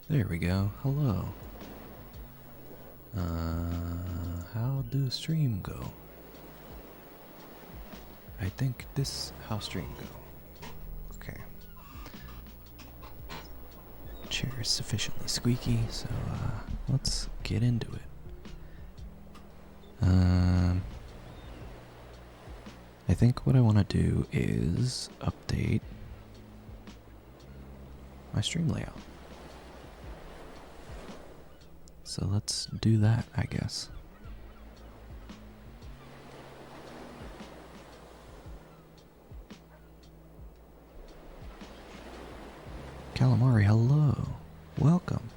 There we go. Hello. How do stream go? I think this how stream go. Okay. Chair is sufficiently squeaky, so let's get into it. I think what I want to do is update my stream layout. So let's do that, I guess. Calamari, hello. Welcome.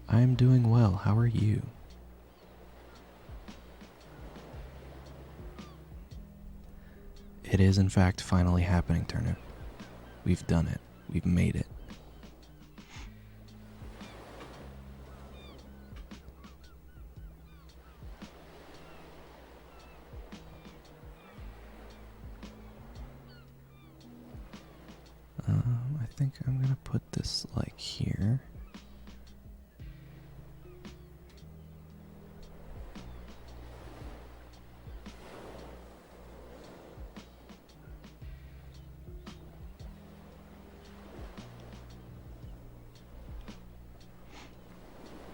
I'm doing well. How are you? It is, in fact, finally happening, Turnip. We've done it. We've made it. I think I'm going to put this, like, here.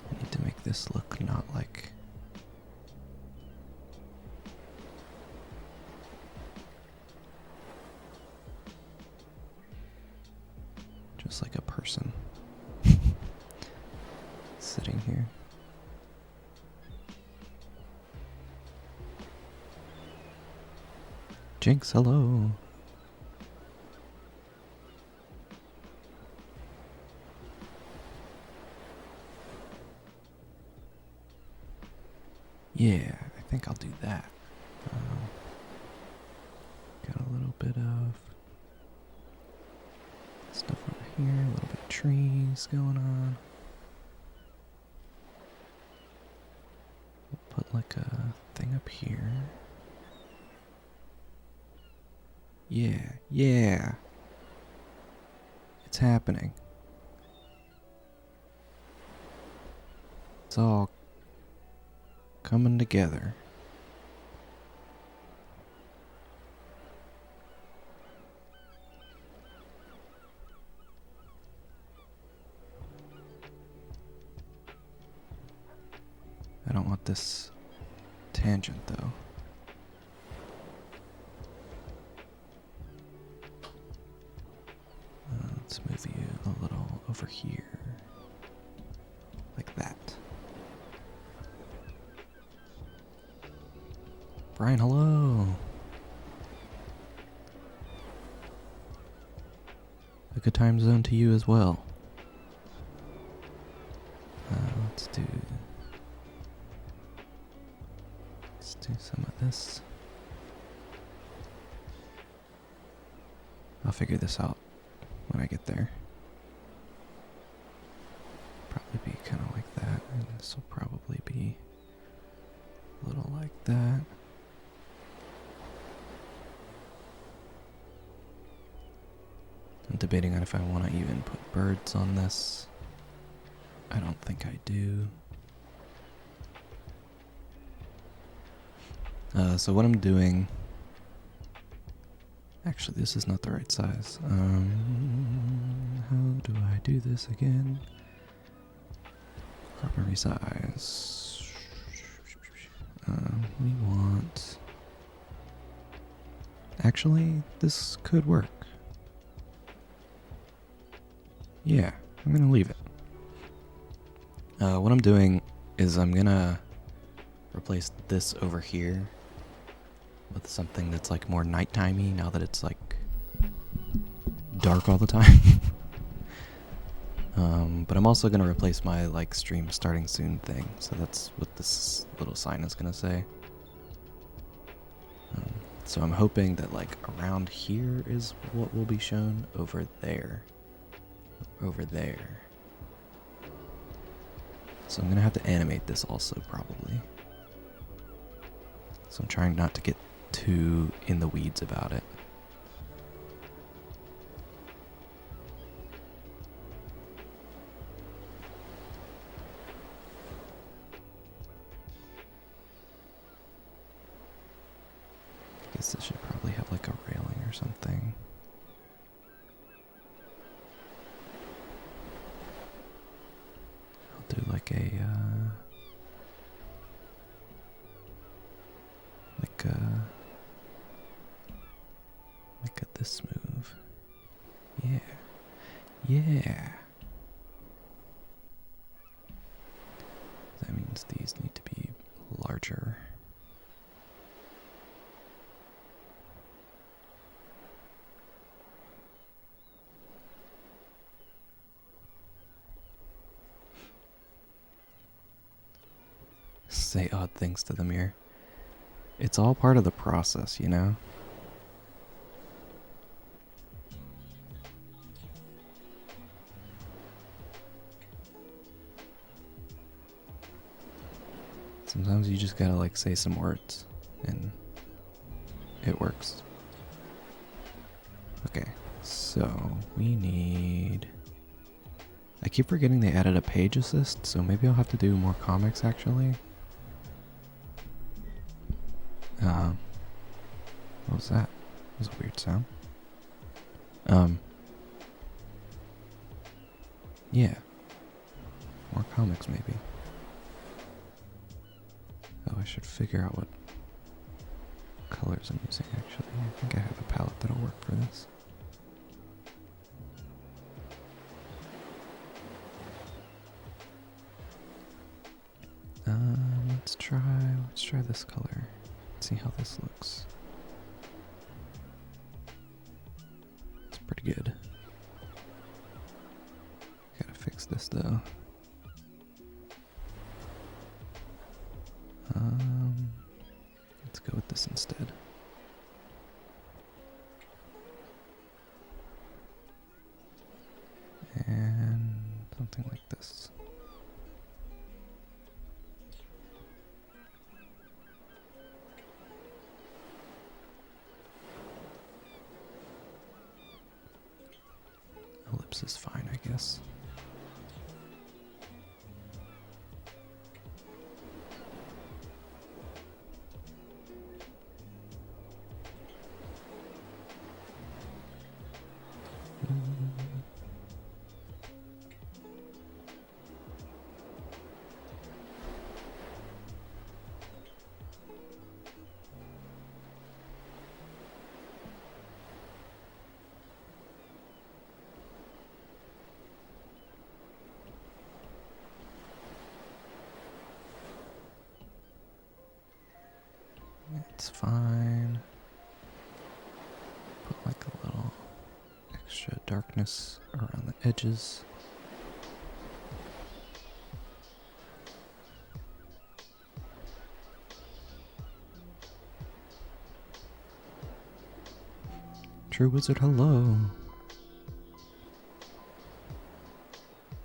I need to make this look not like... just like a person sitting here. Jinx, hello. Yeah, I think I'll do that. Got a little bit of stuff over here, a little bit of trees going on. We'll put like a thing up here. Yeah. It's happening. It's all coming together. I don't want this tangent though. Let's move you a little over here. Like that. Brian, hello. A good time zone to you as well. Let's do some of this. I'll figure this out when I get there. Probably be kind of like that, and this will probably be a little like that. I'm debating on if I want to even put birds on this. I don't think I do. So what I'm doing... Actually, this is not the right size. How do I do this again? Crop and resize. We want... Actually, this could work. Yeah, I'm gonna leave it. What I'm doing is I'm gonna replace this over here with something that's like more nighttimey now that it's like dark all the time. But I'm also gonna replace my like stream starting soon thing, so that's what this little sign is gonna say. So I'm hoping that like around here is what will be shown. Over there. So I'm gonna have to animate this also probably. So I'm trying not to get too in the weeds about it. guess this should probably have like a railing or something. I'll do like a this move. Yeah. Yeah. That means these need to be larger. Say odd things to the mirror. It's all part of the process, you know? Sometimes you just gotta like say some words and it works. Okay, so we need... I keep forgetting they added a page assist, so maybe I'll have to do more comics actually. What was that? That was a weird sound. Yeah. More comics maybe. Oh, I should figure out what colors I'm using actually. I think I have a palette that'll work for this. Let's try this color. Let's see how this looks. It's pretty good. Gotta fix this though. Let's go with this instead. And something like this. Ellipse is fine, I guess. It's fine. Put like a little extra darkness around the edges. True Wizard, hello.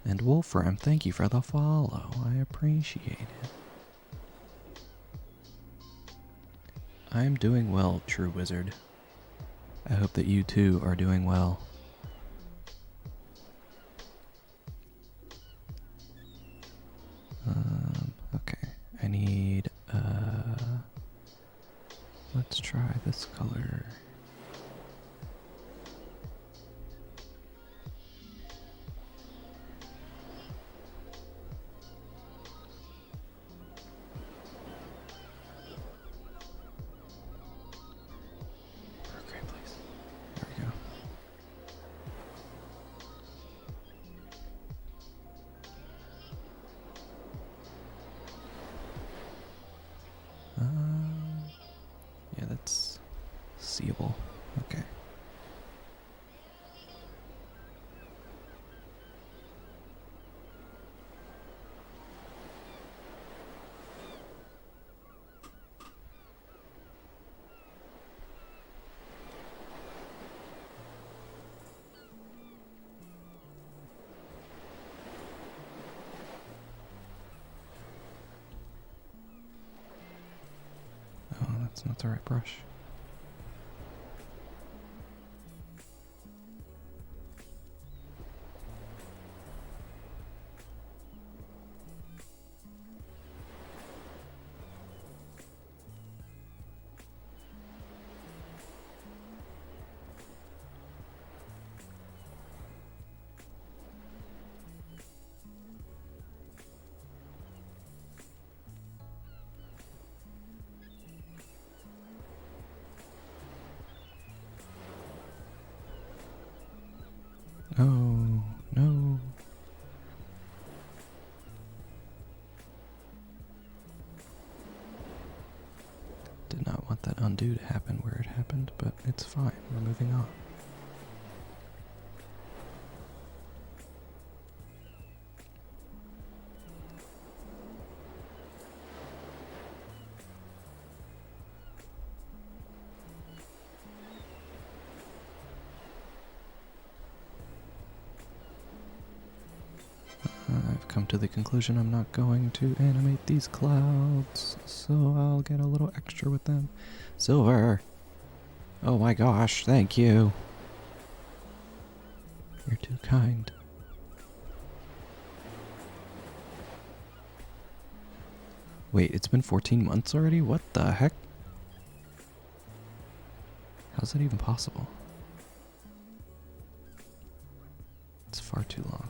And Wolfram, thank you for the follow. I appreciate it. I am doing well, True Wizard. I hope that you too are doing well. Okay, I need, let's try this color. Yeah, that's seeable. Okay. Oh, that's not the right brush. No, no. Did not want that undo to happen where it happened, but it's fine. We're moving on. I've come to the conclusion I'm not going to animate these clouds, so I'll get a little extra with them. Silver! Oh my gosh, thank you. You're too kind. Wait, it's been 14 months already? What the heck? How's that even possible? It's far too long.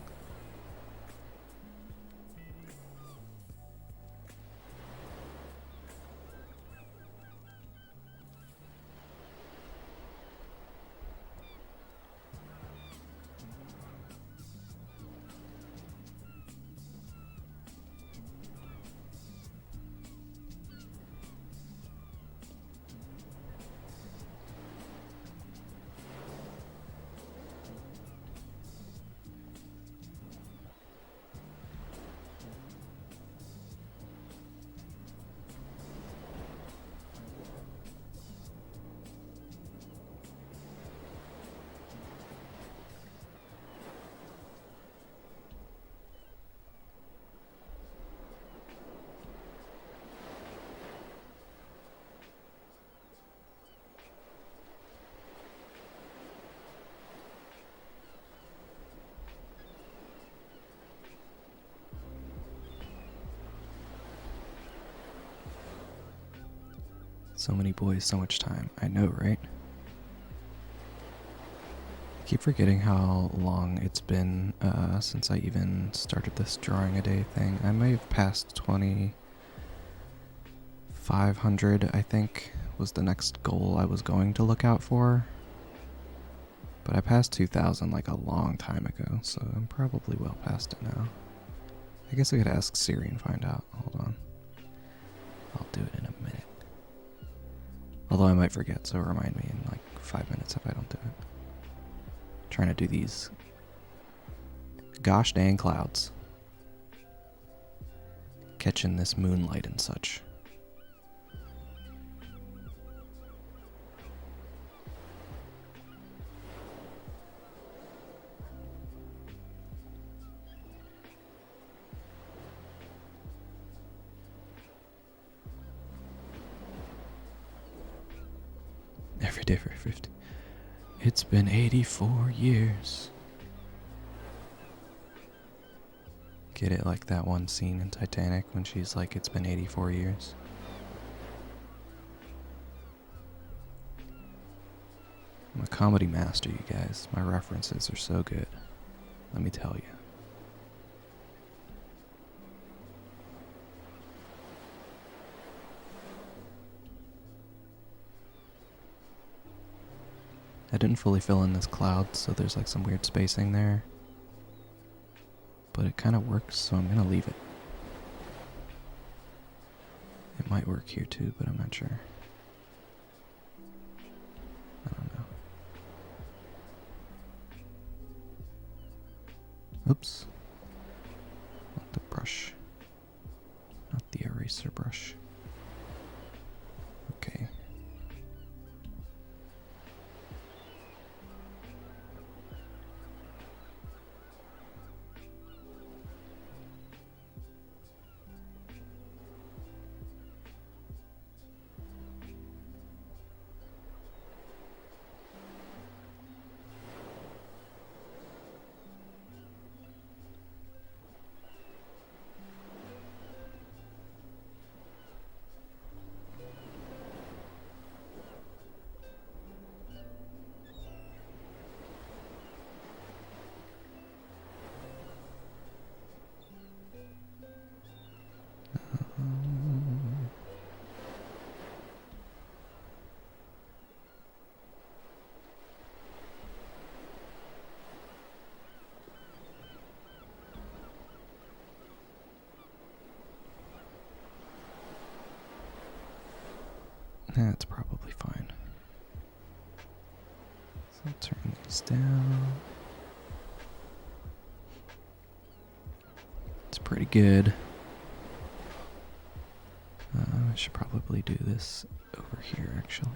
So many boys, so much time. I know, right? I keep forgetting how long it's been since I even started this drawing a day thing. I may have passed 2,500, I think, was the next goal I was going to look out for. But I passed 2,000 like a long time ago, so I'm probably well past it now. I guess I could ask Siri and find out. Hold on. I'll do it in a minute. Although I might forget, so remind me in like 5 minutes if I don't do it. Trying to do these gosh dang clouds. Catching this moonlight and such. Every day for 50. It's been 84 years. Get it, like that one scene in Titanic when she's like, it's been 84 years. I'm a comedy master, you guys. My references are so good. Let me tell you. I didn't fully fill in this cloud, so there's like some weird spacing there. But it kind of works, so I'm gonna leave it. It might work here too, but I'm not sure. I don't know. Oops. Not the brush. Not the eraser brush. Okay. That's probably fine. So I'll turn these down. It's pretty good. I should probably do this over here, actually.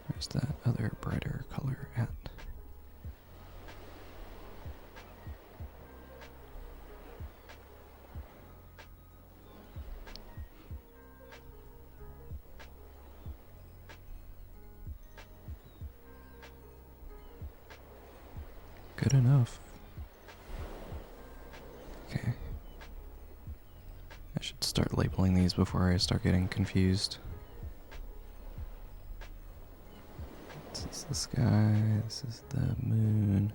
Where's that other brighter color at? Good enough. Okay. I should start labeling these before I start getting confused. This is the sky, this is the moon.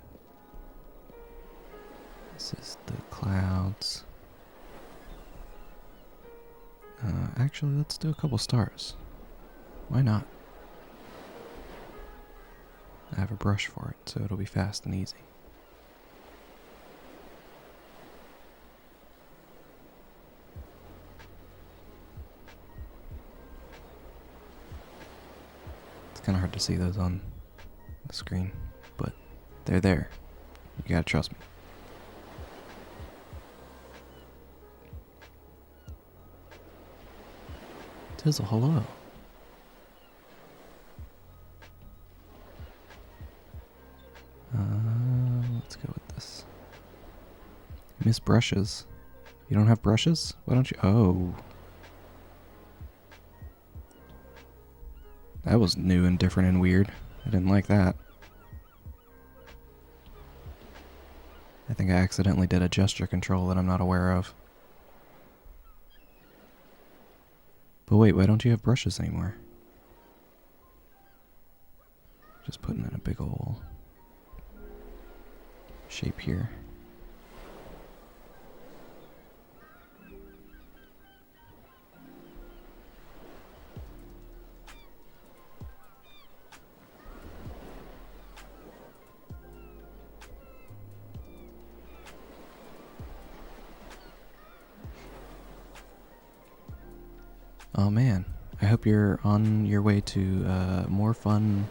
This is the clouds. Actually, let's do a couple stars. Why not? I have a brush for it, so it'll be fast and easy. It's kind of hard to see those on the screen, but they're there. You gotta trust me. Tizzle, hello. Let's go with this. Miss brushes. You don't have brushes? Why don't you? Oh. That was new and different and weird. I didn't like that. I think I accidentally did a gesture control that I'm not aware of. But wait, why don't you have brushes anymore? Just putting in a big ol' shape here. Oh man, I hope you're on your way to more fun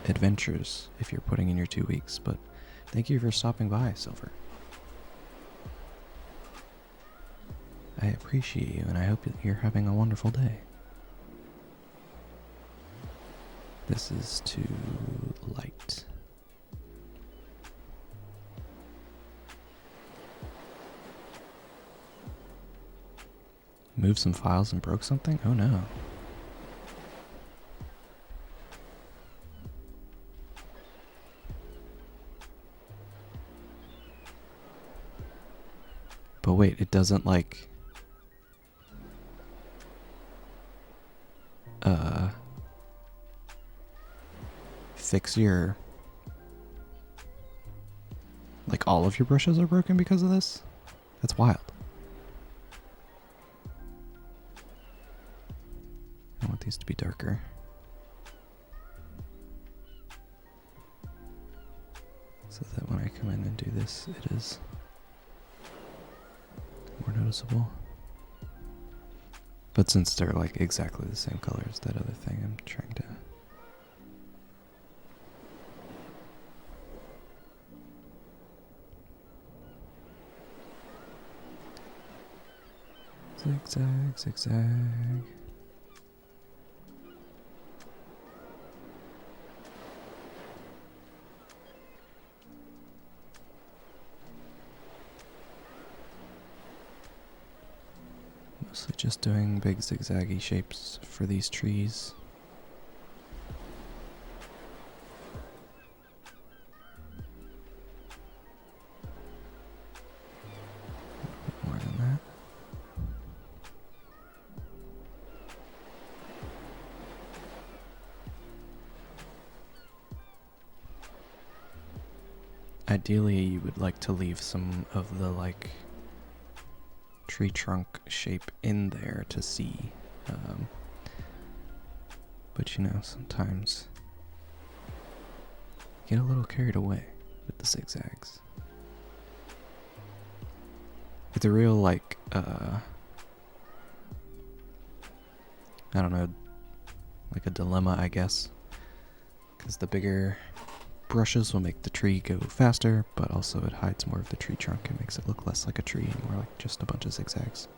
adventures if you're putting in your 2 weeks, but thank you for stopping by, Silver. I appreciate you, and I hope you're having a wonderful day. This is too light. Moved some files and broke something? Oh no. But wait, it doesn't like... fix your... Like all of your brushes are broken because of this? That's wild. I want these to be darker. So that when I come in and do this, it is more noticeable. But since they're like exactly the same color as that other thing, I'm trying to... Zigzag, zigzag. Mostly just doing big zigzaggy shapes for these trees. A bit more than that. Ideally, you would like to leave some of the like tree trunk shape in there to see, but you know, sometimes get a little carried away with the zigzags. It's a real, like, I don't know, like a dilemma, I guess. Because the bigger brushes will make the tree go faster, but also it hides more of the tree trunk and makes it look less like a tree and more like just a bunch of zigzags.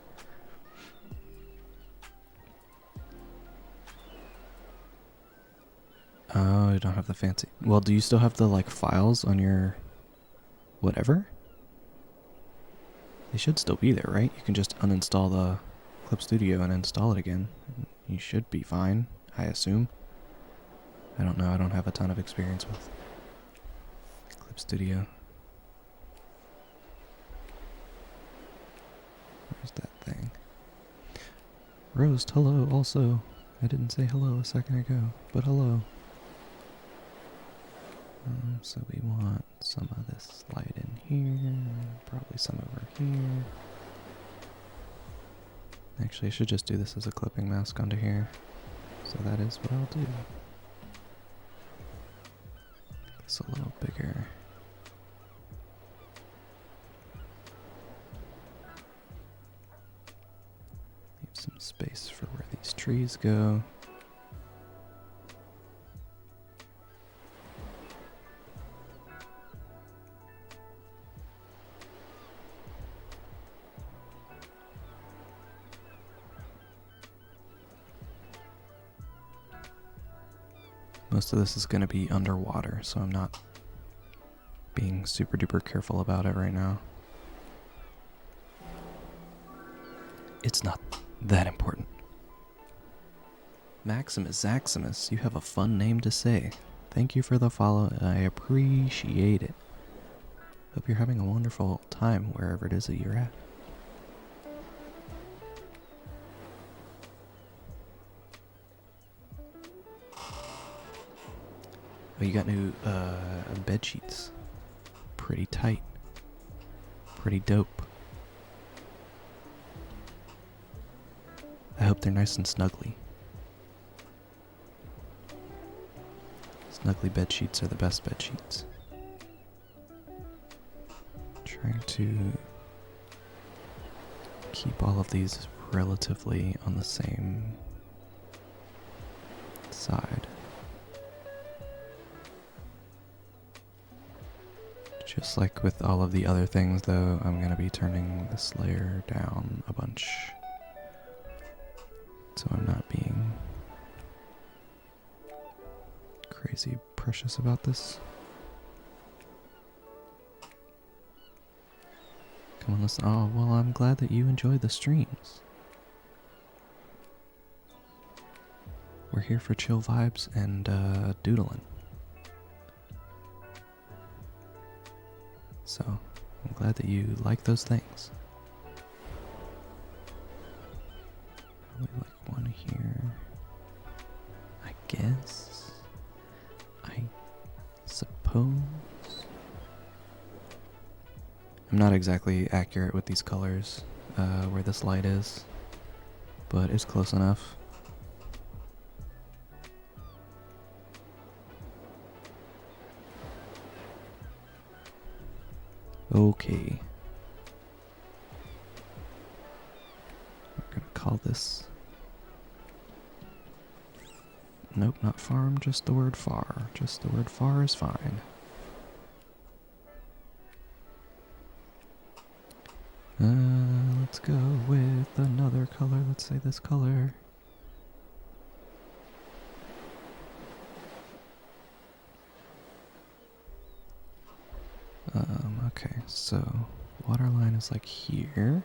Oh, you don't have the fancy... Well, do you still have the, like, files on your... whatever? They should still be there, right? You can just uninstall the Clip Studio and install it again. You should be fine, I assume. I don't know, I don't have a ton of experience with Clip Studio. Where's that thing? Roast, hello, also. I didn't say hello a second ago, but hello. So we want some of this light in here, probably some over here. Actually, I should just do this as a clipping mask onto here. So that is what I'll do. It's a little bigger. Leave some space for where these trees go. Most of this is going to be underwater, so I'm not being super duper careful about it right now. It's not that important. Maximus Zaximus, you have a fun name to say. Thank you for the follow, I appreciate it. Hope you're having a wonderful time wherever it is that you're at. Oh, you got new bed sheets. Pretty tight. Pretty dope. I hope they're nice and snuggly. Snuggly bed sheets are the best bed sheets. Trying to keep all of these relatively on the same side. Just like with all of the other things, though, I'm going to be turning this layer down a bunch. So I'm not being crazy precious about this. Come on, listen. Oh, well, I'm glad that you enjoy the streams. We're here for chill vibes and doodling. So, I'm glad that you like those things. Probably like one here. I guess. I suppose. I'm not exactly accurate with these colors, where this light is, but it's close enough. Okay. We're gonna call this... Nope, not farm, just the word far. Just the word far is fine. Let's go with another color. Let's say this color. Okay, so waterline is like here.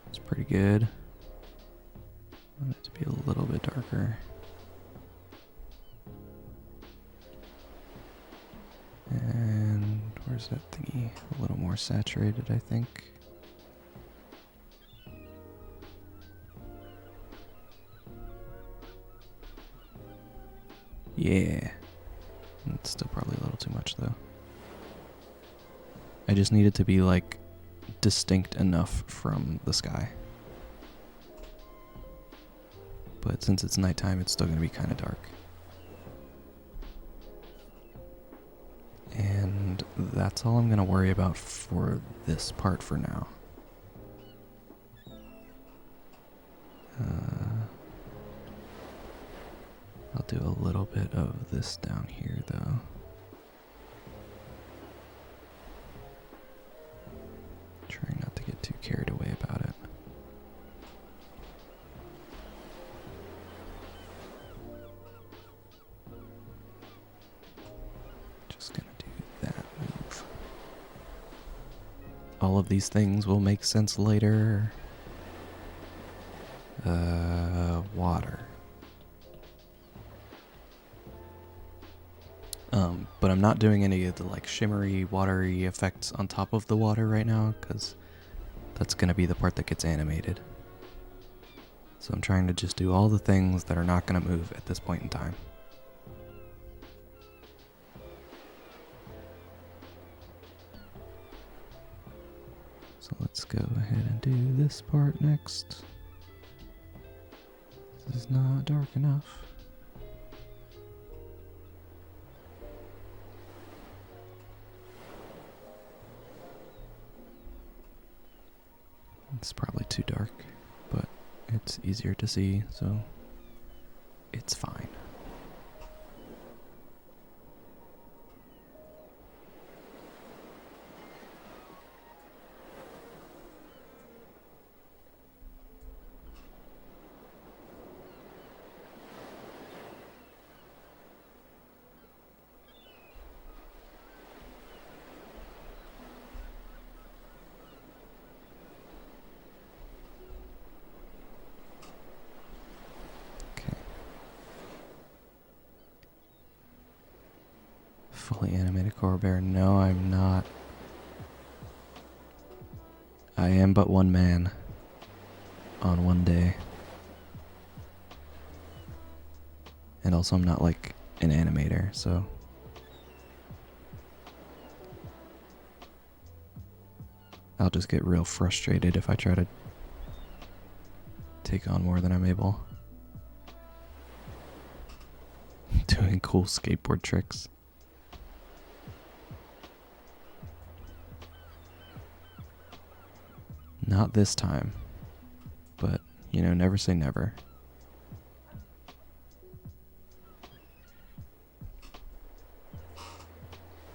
It's pretty good. I want it to be a little bit darker. And where's that thingy? A little more saturated, I think. Yeah. It's still probably a little too much though. I just need it to be like distinct enough from the sky. But since it's nighttime, it's still going to be kind of dark. And that's all I'm going to worry about for this part for now. I'll do a little bit of this down here, though. Trying not to get too carried away about it. Just gonna do that move. All of these things will make sense later. Water. But I'm not doing any of the like shimmery, watery effects on top of the water right now, because that's gonna be the part that gets animated. So I'm trying to just do all the things that are not gonna move at this point in time. So let's go ahead and do this part next. This is not dark enough. It's probably too dark, but it's easier to see, so it's fine. Fully animated koala bear. No, I'm not. I am but one man on one day. And also I'm not like an animator, so I'll just get real frustrated if I try to take on more than I'm able. Doing cool skateboard tricks. Not this time, but, you know, never say never.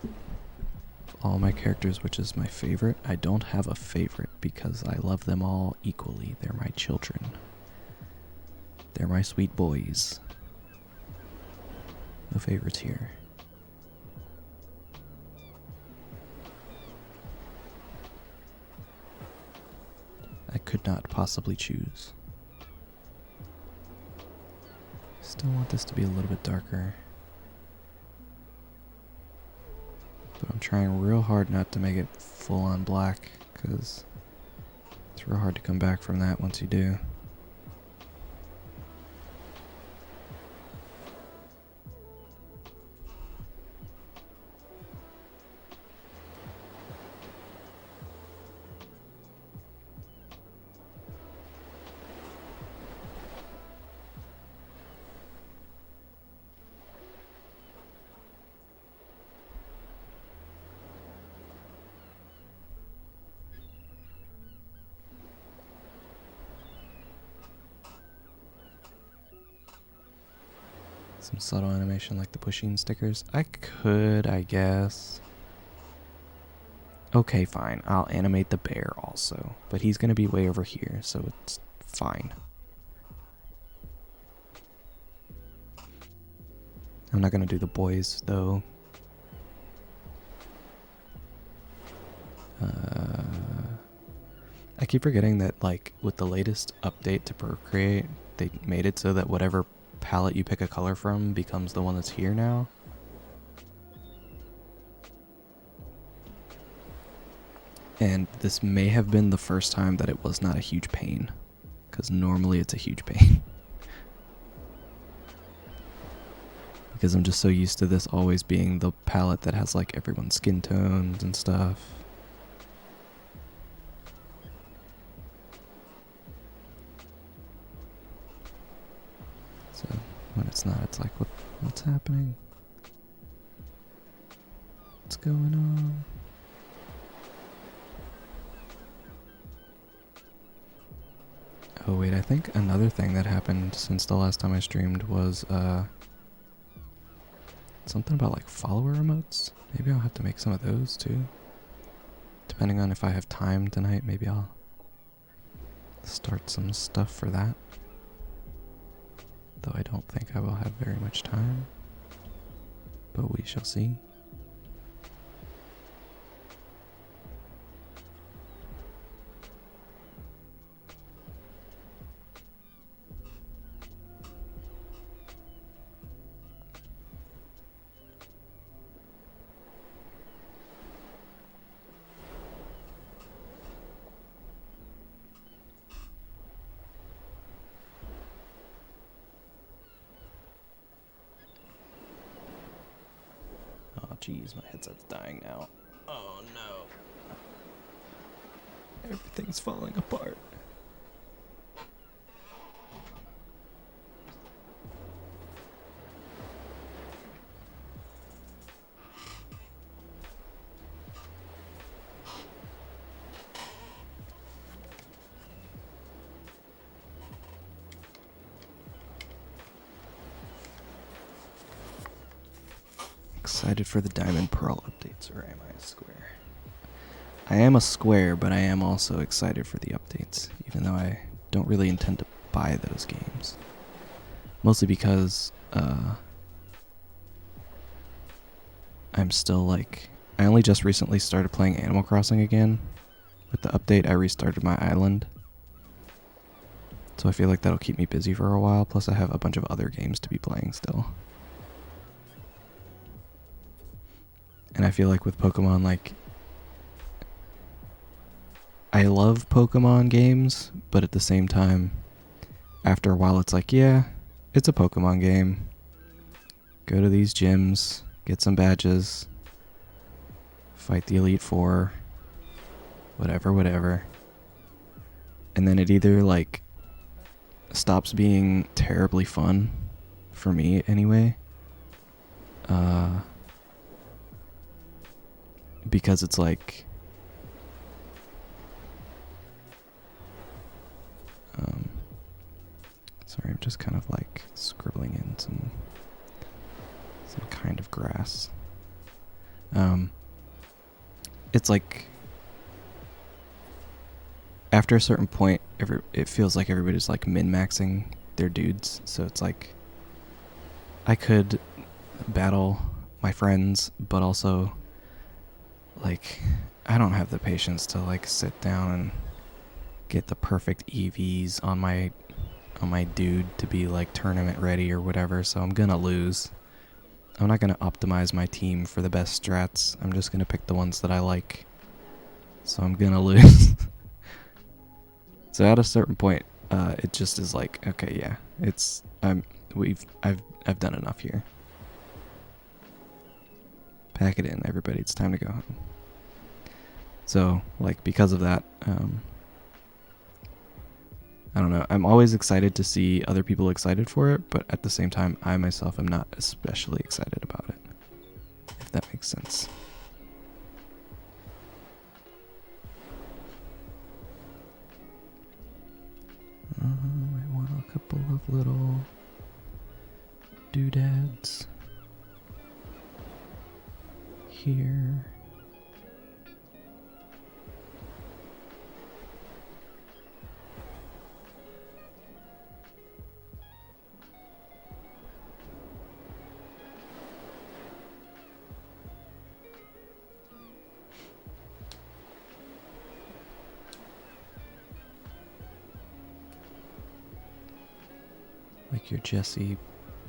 Of all my characters, which is my favorite, I don't have a favorite because I love them all equally. They're my children. They're my sweet boys. No favorites here. I could not possibly choose. Still want this to be a little bit darker. But I'm trying real hard not to make it full on black, because it's real hard to come back from that once you do. Some subtle animation like the pushing stickers. I could, I guess. Okay, fine. I'll animate the bear also. But he's going to be way over here, so it's fine. I'm not going to do the boys, though. I keep forgetting that, like, with the latest update to Procreate, they made it so that whatever palette you pick a color from becomes the one that's here now. And this may have been the first time that it was not a huge pain, because normally it's a huge pain. Because I'm just so used to this always being the palette that has like everyone's skin tones and stuff. When it's not, it's like, what's happening? What's going on? Oh wait, I think another thing that happened since the last time I streamed was something about like follower emotes. Maybe I'll have to make some of those too. Depending on if I have time tonight, maybe I'll start some stuff for that. Though I don't think I will have very much time. But we shall see. Oh jeez, my headset's dying now. Oh no. Everything's falling apart. Excited for the Diamond Pearl updates, or am I a square? I am a square, but I am also excited for the updates, even though I don't really intend to buy those games. Mostly because, I'm still like, I only just recently started playing Animal Crossing again. With the update, I restarted my island. So I feel like that'll keep me busy for a while, plus I have a bunch of other games to be playing still. And I feel like with Pokemon, like, I love Pokemon games, but at the same time, after a while it's like, yeah, it's a Pokemon game. Go to these gyms, get some badges, fight the Elite Four, whatever. And then it either, like, stops being terribly fun, for me anyway, because it's like, sorry, I'm just kind of like scribbling in some kind of grass. It's like, after a certain point, it feels like everybody's like min-maxing their dudes, so it's like, I could battle my friends, but also, like, I don't have the patience to like sit down and get the perfect EVs on my dude to be like tournament ready or whatever, so I'm gonna lose. I'm not gonna optimize my team for the best strats. I'm just gonna pick the ones that I like. So I'm gonna lose. So at a certain point, it just is like, okay, yeah, I've done enough here. Pack it in, everybody. It's time to go home. So, like, because of that, I don't know. I'm always excited to see other people excited for it, but at the same time, I myself am not especially excited about it. If that makes sense. I want a couple of little doodads here. Like your Jesse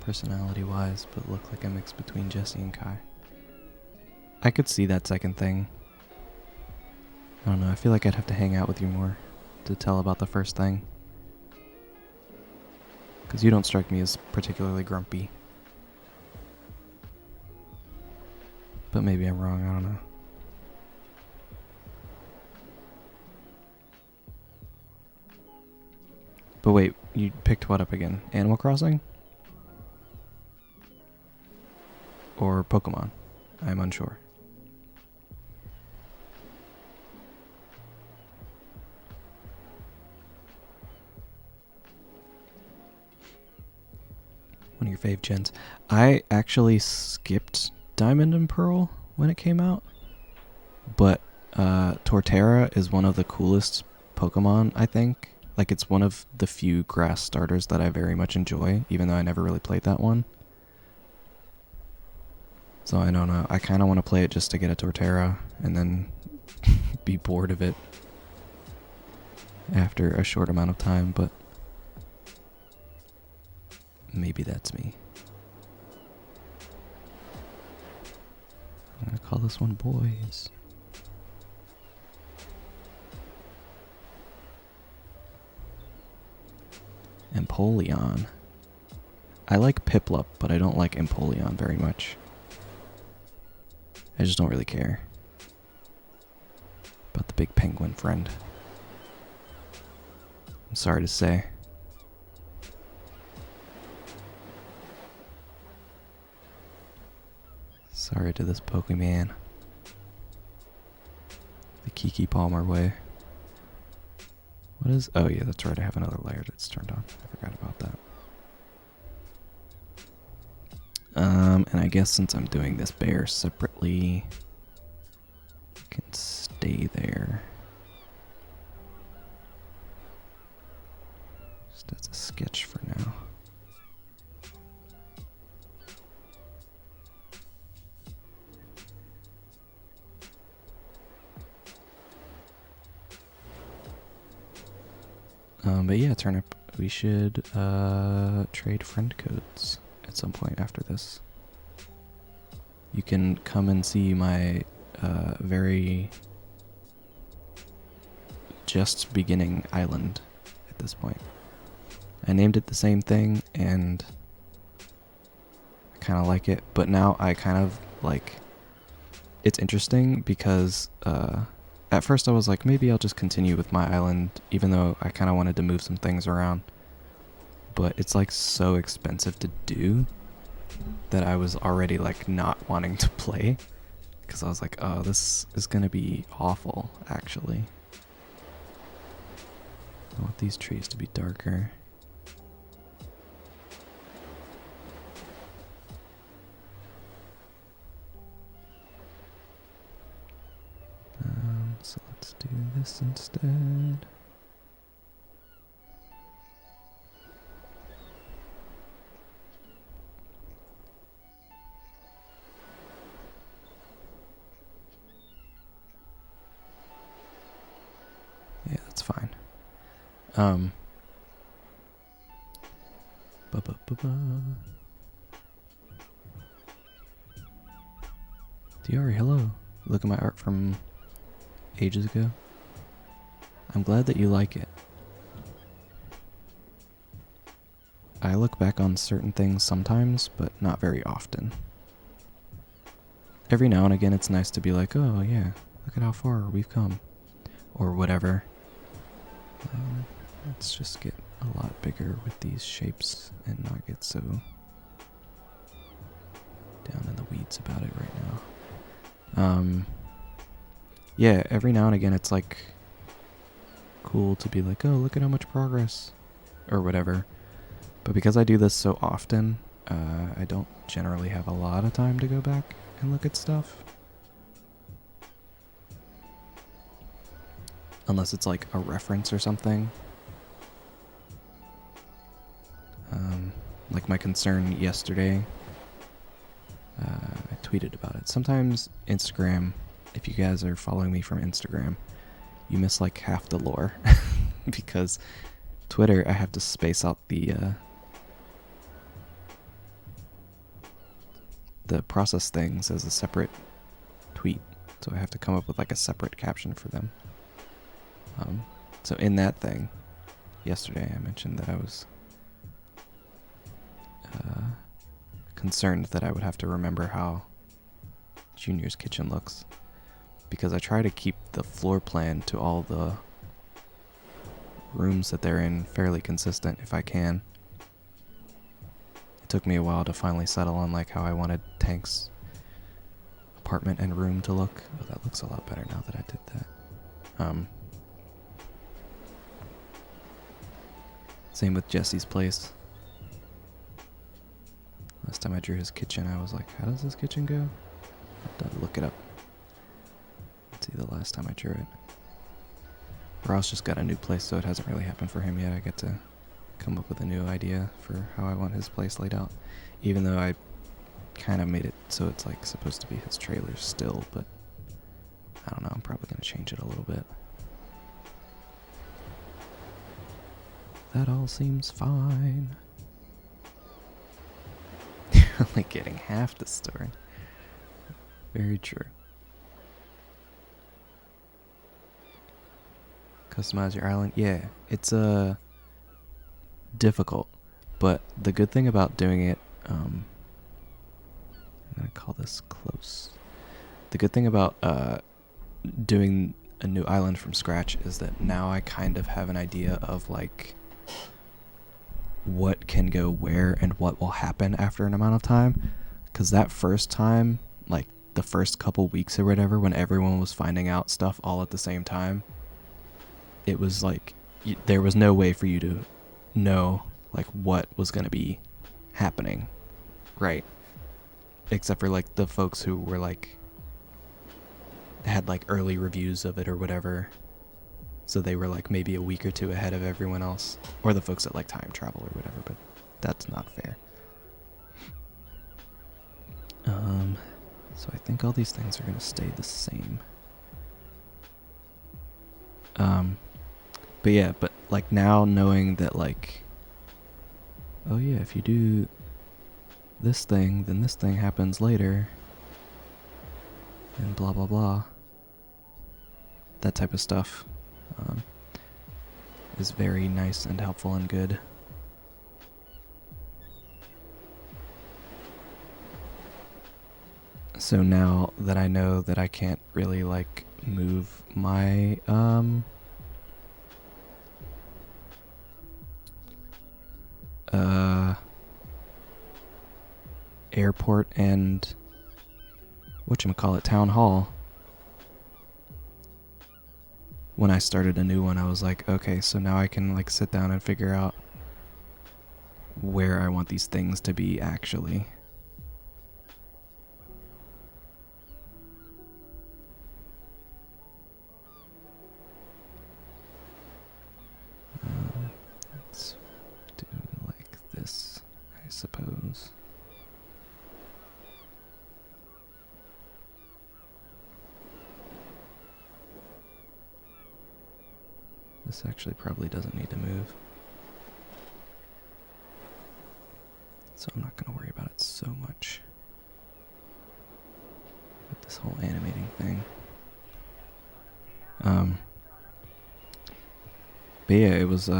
personality-wise, but look like a mix between Jesse and Kai. I could see that second thing. I don't know, I feel like I'd have to hang out with you more to tell about the first thing. Because you don't strike me as particularly grumpy. But maybe I'm wrong, I don't know. But wait, you picked what up again? Animal Crossing? or Pokemon. I'm unsure. One of your fave gens. I actually skipped Diamond and Pearl when it came out, but Torterra is one of the coolest Pokemon, I think. Like, it's one of the few grass starters that I very much enjoy, even though I never really played that one. So I don't know. I kind of want to play it just to get a Torterra and then be bored of it after a short amount of time, but maybe that's me. I'm going to call this one Boys. Empoleon. I like Piplup, but I don't like Empoleon very much. I just don't really care about the big penguin friend. I'm sorry to say. Sorry to this Pokemon. The Kiki Palmer way. What is... Oh yeah, that's right, I have another layer that's turned on. I forgot about that. And I guess since I'm doing this bear separately, I can stay there. Just as a sketch for now. But yeah, Turnip, we should trade friend codes at some point after this. You can come and see my very just beginning island at this point. I named it the same thing and I kind of like it, but now I kind of like... It's interesting because at first I was like, maybe I'll just continue with my island, even though I kind of wanted to move some things around. But it's like so expensive to do that I was already like not wanting to play. Because I was like, oh, this is going to be awful, actually. I want these trees to be darker. So let's do this instead. Yeah, that's fine. Diari, hello. Look at my art from ages ago. I'm glad that you like it. I look back on certain things sometimes, but not very often. Every now and again it's nice to be like, oh yeah, look at how far we've come. Or whatever. Let's just get a lot bigger with these shapes and not get so down in the weeds about it right now. Yeah, every now and again it's like cool to be like, oh, look at how much progress, or whatever. But because I do this so often, I don't generally have a lot of time to go back and look at stuff. Unless it's like a reference or something. Like my concern yesterday, I tweeted about it. Sometimes Instagram, if you guys are following me from Instagram, you miss like half the lore. Because Twitter, I have to space out the process things as a separate tweet. So I have to come up with like a separate caption for them. So in that thing, yesterday I mentioned that I was concerned that I would have to remember how Junior's kitchen looks. Because I try to keep the floor plan to all the rooms that they're in fairly consistent if I can. took me a while to finally settle on like how I wanted Tank's apartment and room to look. Oh, that looks a lot better now that I did that. Same with Jesse's place. Last time I drew his kitchen, I was like, how does this kitchen go? I have to look it up. Let's see the last time I drew it. Ross just got a new place, so it hasn't really happened for him yet. I get to come up with a new idea for how I want his place laid out. Even though I kind of made it so it's like supposed to be his trailer still, but I don't know, I'm probably going to change it a little bit. That all seems fine. Only getting half the story. Very true. Customize your island. Yeah, it's difficult, but the good thing about doing it, I'm gonna call this close. The good thing about doing a new island from scratch is that now I kind of have an idea of like what can go where and what will happen after an amount of time. Because that first time, like the first couple weeks or whatever, when everyone was finding out stuff all at the same time, it was like there was no way for you to know like what was going to be happening, right? Except for like the folks who were like had like early reviews of it or whatever, so they were like maybe a week or two ahead of everyone else, or the folks that like time travel or whatever, but that's not fair. So I think all these things are going to stay the same. But yeah, but like now knowing that like, oh yeah, if you do this thing, then this thing happens later, and blah blah blah. That type of stuff is very nice and helpful and good. So now that I know that I can't really like move my airport and whatchamacallit, town hall, when I started a new one, I was like, okay, so now I can like sit down and figure out where I want these things to be actually. Let's do like this, I suppose. This actually probably doesn't need to move, so I'm not going to worry about it so much with this whole animating thing. But yeah, it was,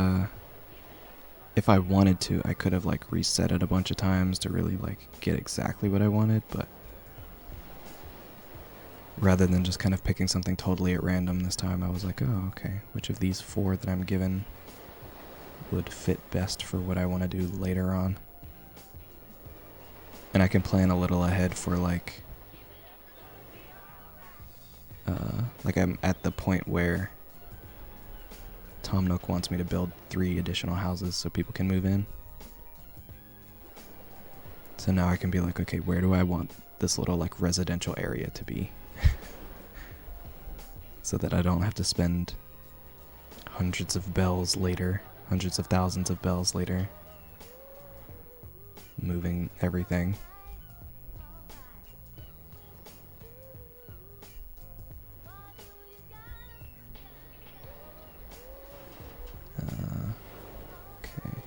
if I wanted to, I could have like reset it a bunch of times to really like get exactly what I wanted, but rather than just kind of picking something totally at random this time, I was like, oh, okay, which of these 4 that I'm given would fit best for what I want to do later on? And I can plan a little ahead for like I'm at the point where Tom Nook wants me to build 3 additional houses so people can move in. So now I can be like, okay, where do I want this little like residential area to be? So that I don't have to spend hundreds of bells later, hundreds of thousands of bells later, moving everything. Okay.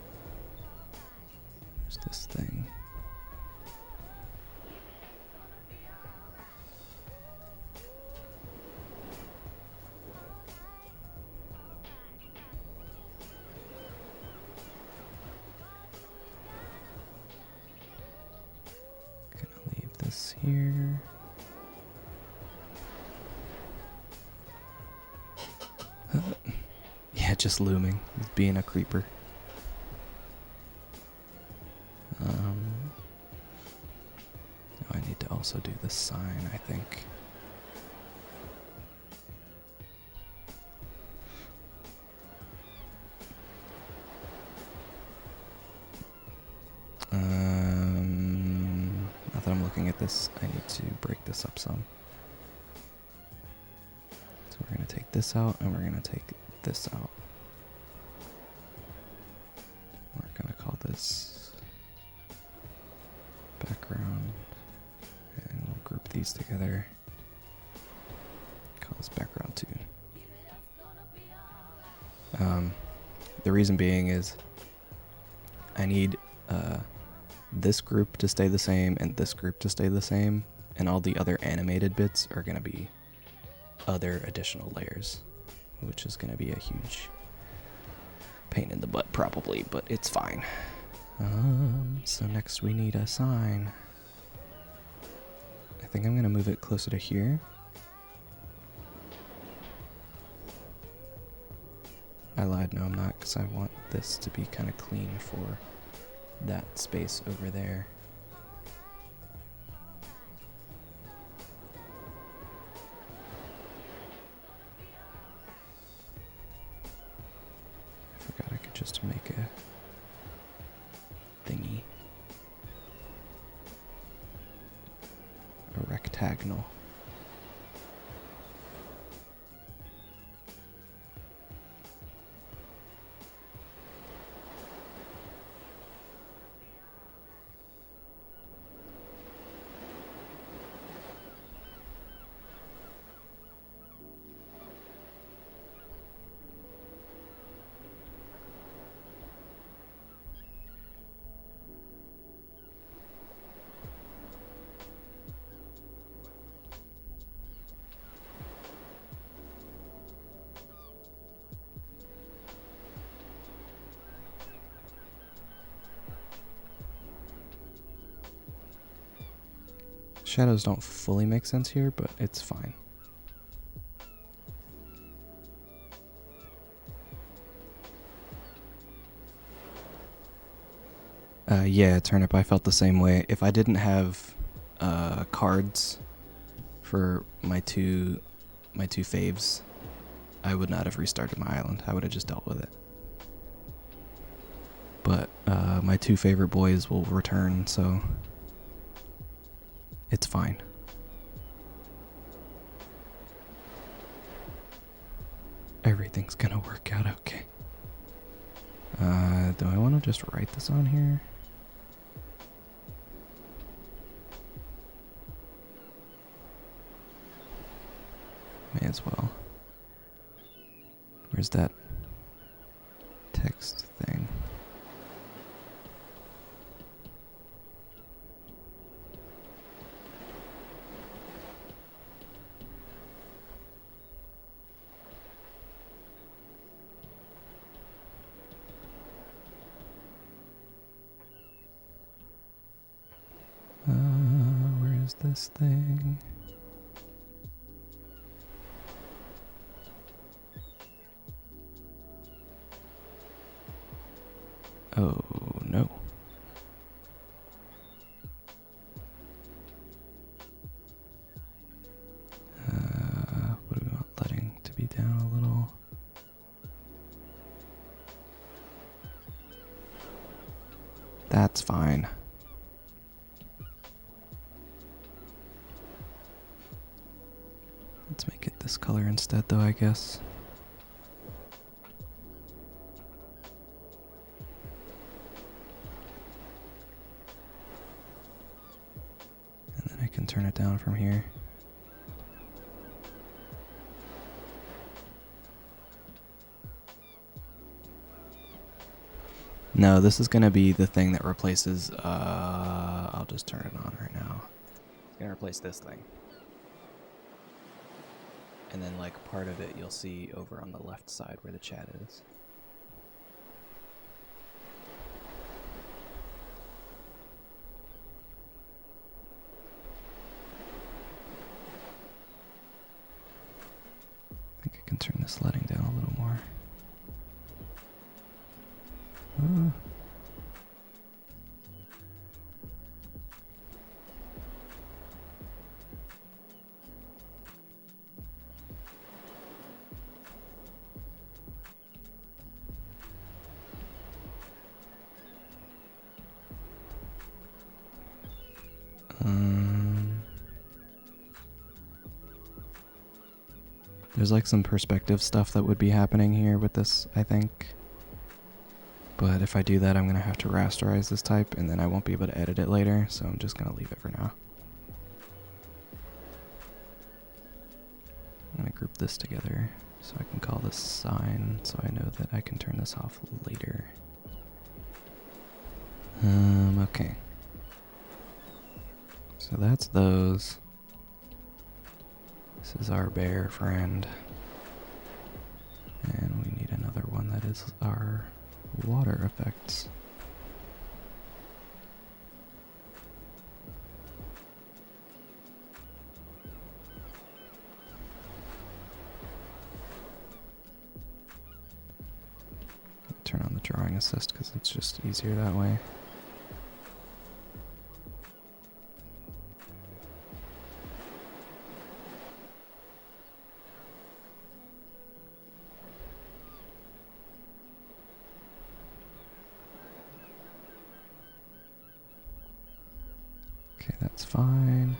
There's this thing. Here. Yeah, just looming. He's being a creeper. think. Now that I'm looking at this, I need to break this up some. So we're going to take this out, and we're going to take this out. We're going to call this background, and we'll group these together. Call this background 2. The reason being is I need this group to stay the same and this group to stay the same, and all the other animated bits are going to be other additional layers, which is going to be a huge pain in the butt probably, but it's fine. So next we need a sign. I think I'm going to move it closer to here. I lied, no I'm not, because I want this to be kind of clean for that space over there. I forgot I could just make a thingy. A rectangle. Shadows don't fully make sense here, but it's fine. Yeah, Turnip, I felt the same way. If I didn't have cards for my two faves, I would not have restarted my island. I would have just dealt with it. But my 2 favorite boys will return, so it's fine. Everything's gonna work out okay. Do I want to just write this on here? May as well. Where's that text thing? Where is this thing? Oh no. What do we want? Letting to be down a little. That's fine. Let's make it this color instead though, I guess. And then I can turn it down from here. No, this is going to be the thing that replaces, I'll just turn it on right now. It's going to replace this thing. And then like part of it you'll see over on the left side where the chat is. I think I can turn this lighting down a little more. There's like some perspective stuff that would be happening here with this, I think. But if I do that, I'm going to have to rasterize this type, and then I won't be able to edit it later, so I'm just going to leave it for now. I'm going to group this together so I can call this sign, so I know that I can turn this off later. Okay. So that's those. This is our bear friend. And we need another one that is our water effects. Turn on the drawing assist because it's just easier that way. Okay, that's fine.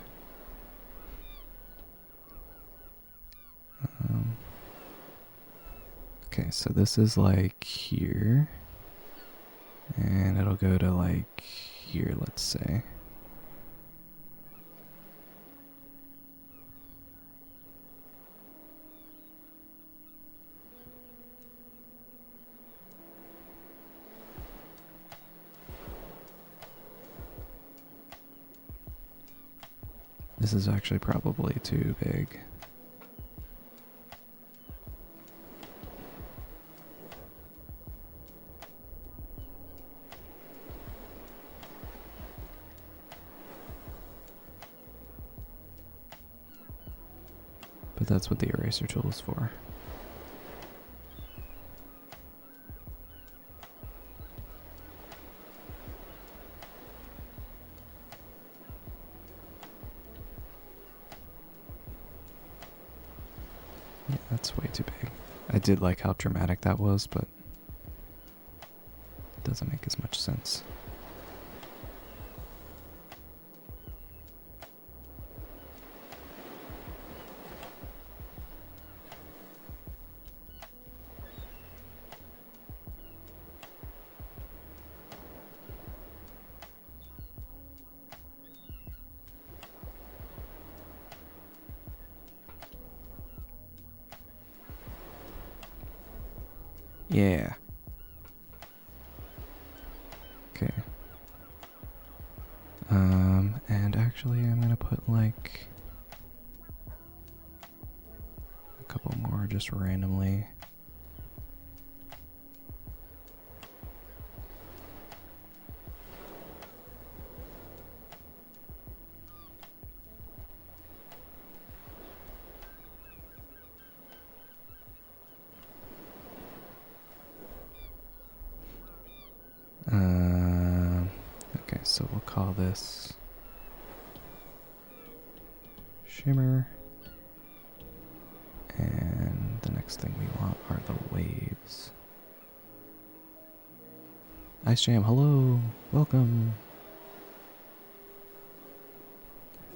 Okay, so this is like here. And it'll go to like here, let's say. This is actually probably too big. But that's what the eraser tool is for. Yeah, that's way too big. I did like how dramatic that was, but it doesn't make as much sense. Yeah. Okay. And actually I'm gonna put like a couple more just randomly. Okay, so we'll call this shimmer. And the next thing we want are the waves. Ice Jam, hello, welcome.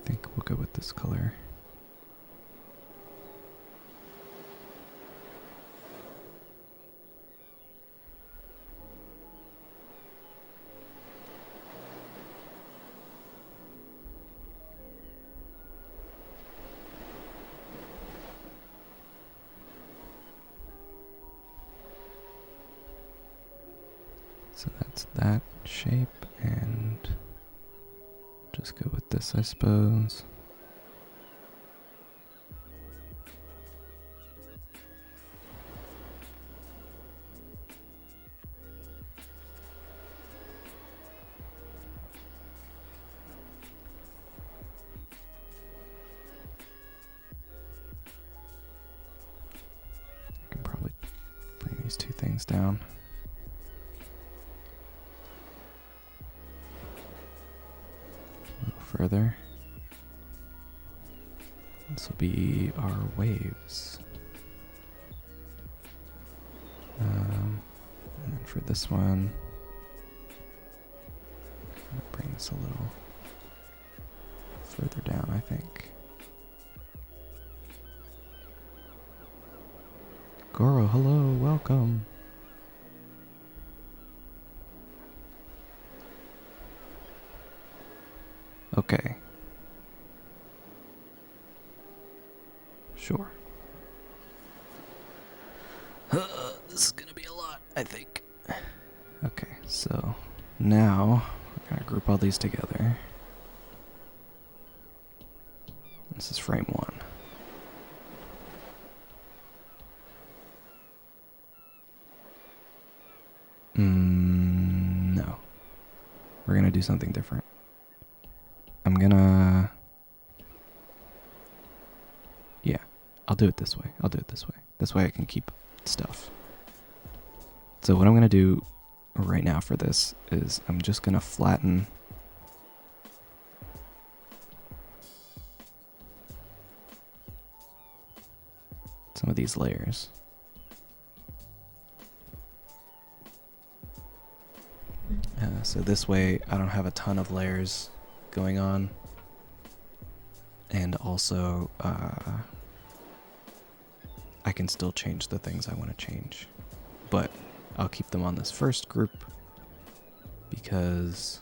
I think we'll go with this color. So that's that shape, and just go with this, I suppose. I can probably bring these two things down. Further. This will be our waves. And then for this one, I'm gonna bring this a little further down, I think. Goro, hello, welcome. Okay. Sure. This is gonna be a lot, I think. Okay, so now we're gonna group all these together. This is frame 1. No. We're gonna do something different. Yeah, I'll do it this way. This way I can keep stuff. So what I'm gonna do right now for this is I'm just gonna flatten some of these layers. So this way I don't have a ton of layers going on, and also I can still change the things I want to change, but I'll keep them on this first group because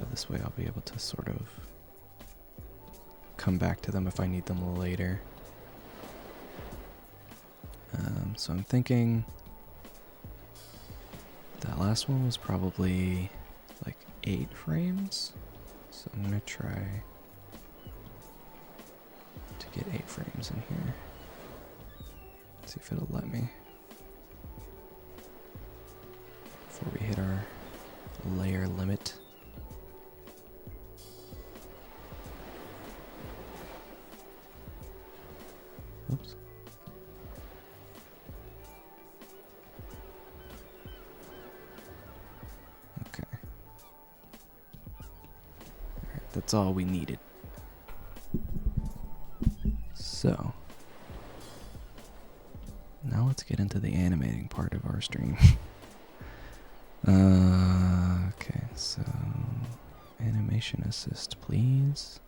this way I'll be able to sort of come back to them if I need them later. So I'm thinking that last one was probably like 8 frames. So I'm gonna try to get 8 frames in here. See if it'll let me before we hit our layer limit. Oops. Okay. Alright, that's all we needed. So, now let's get into the animating part of our stream. Okay, so animation assist, please.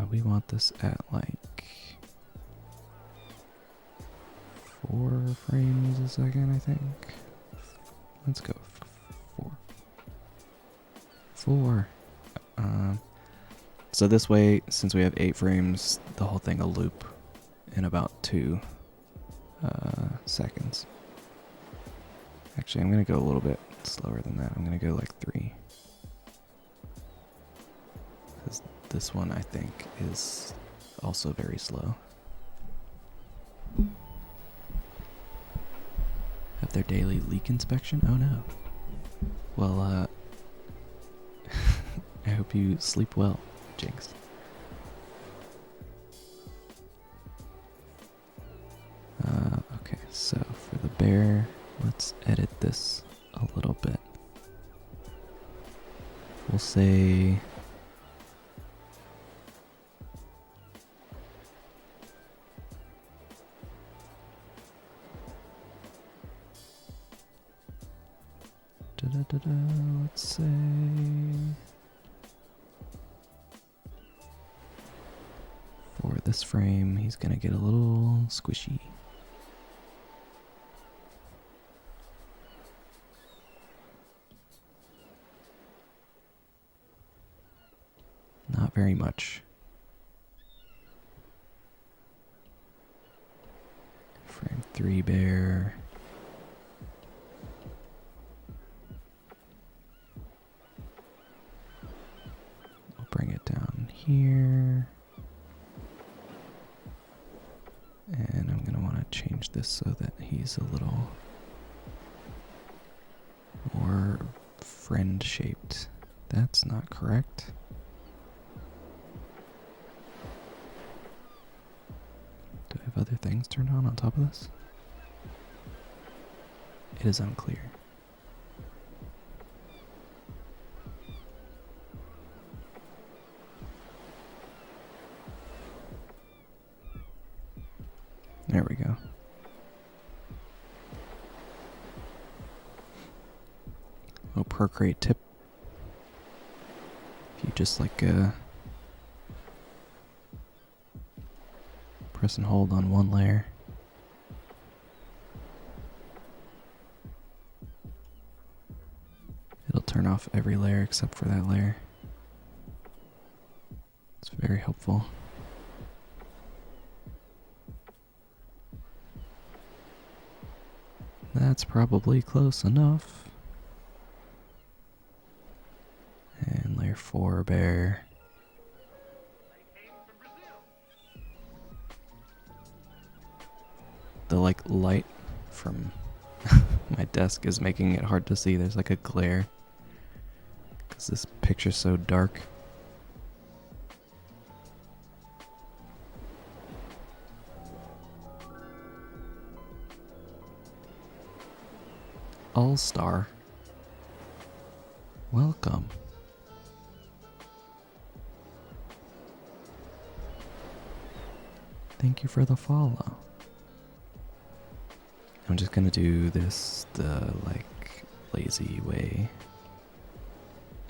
We want this at like 4 frames a second, I think. Let's go 4. 4. So this way, since we have 8 frames, the whole thing will loop in about 2 seconds. Actually, I'm going to go a little bit slower than that. I'm going to go like 3. Because this one, I think, is also very slow. Have their daily leak inspection? Oh no. Well, I hope you sleep well, Jinx. Okay, so for the bear, let's edit this a little bit. We'll say let's say for this frame, he's gonna get a little squishy. Not very much. Frame 3 bear. I'll bring it down here. And I'm gonna want to change this so that he's a little more friend shaped. That's not correct. Do I have other things turned on top of this? It is unclear. There we go. Oh, Procreate tip. If you just like Press and hold on one layer. It'll turn off every layer except for that layer. It's very helpful. That's probably close enough. And layer 4 bear. The light from my desk is making it hard to see. There's like a glare because this picture's so dark. All-Star. Welcome. Thank you for the follow. I'm just gonna do this the lazy way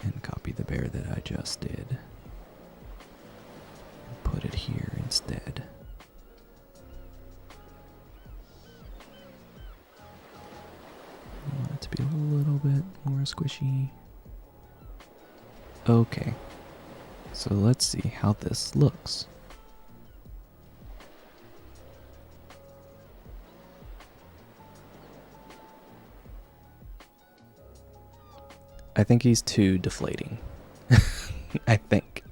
and copy the bear that I just did and put it here instead. I want it to be a little bit more squishy. Okay, so let's see how this looks. I think he's too deflating. I think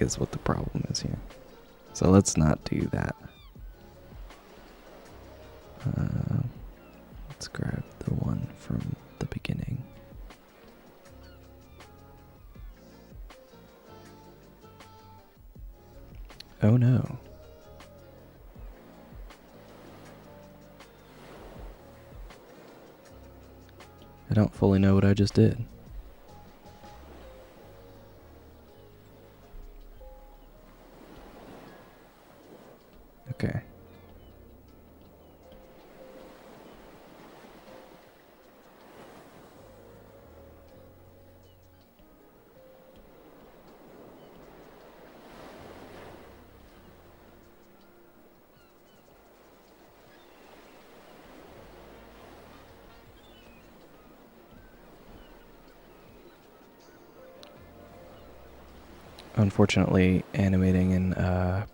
is what the problem is here. So let's not do that. Let's grab the one from the beginning. Oh no. I don't fully know what I just did. Okay. Unfortunately, animating in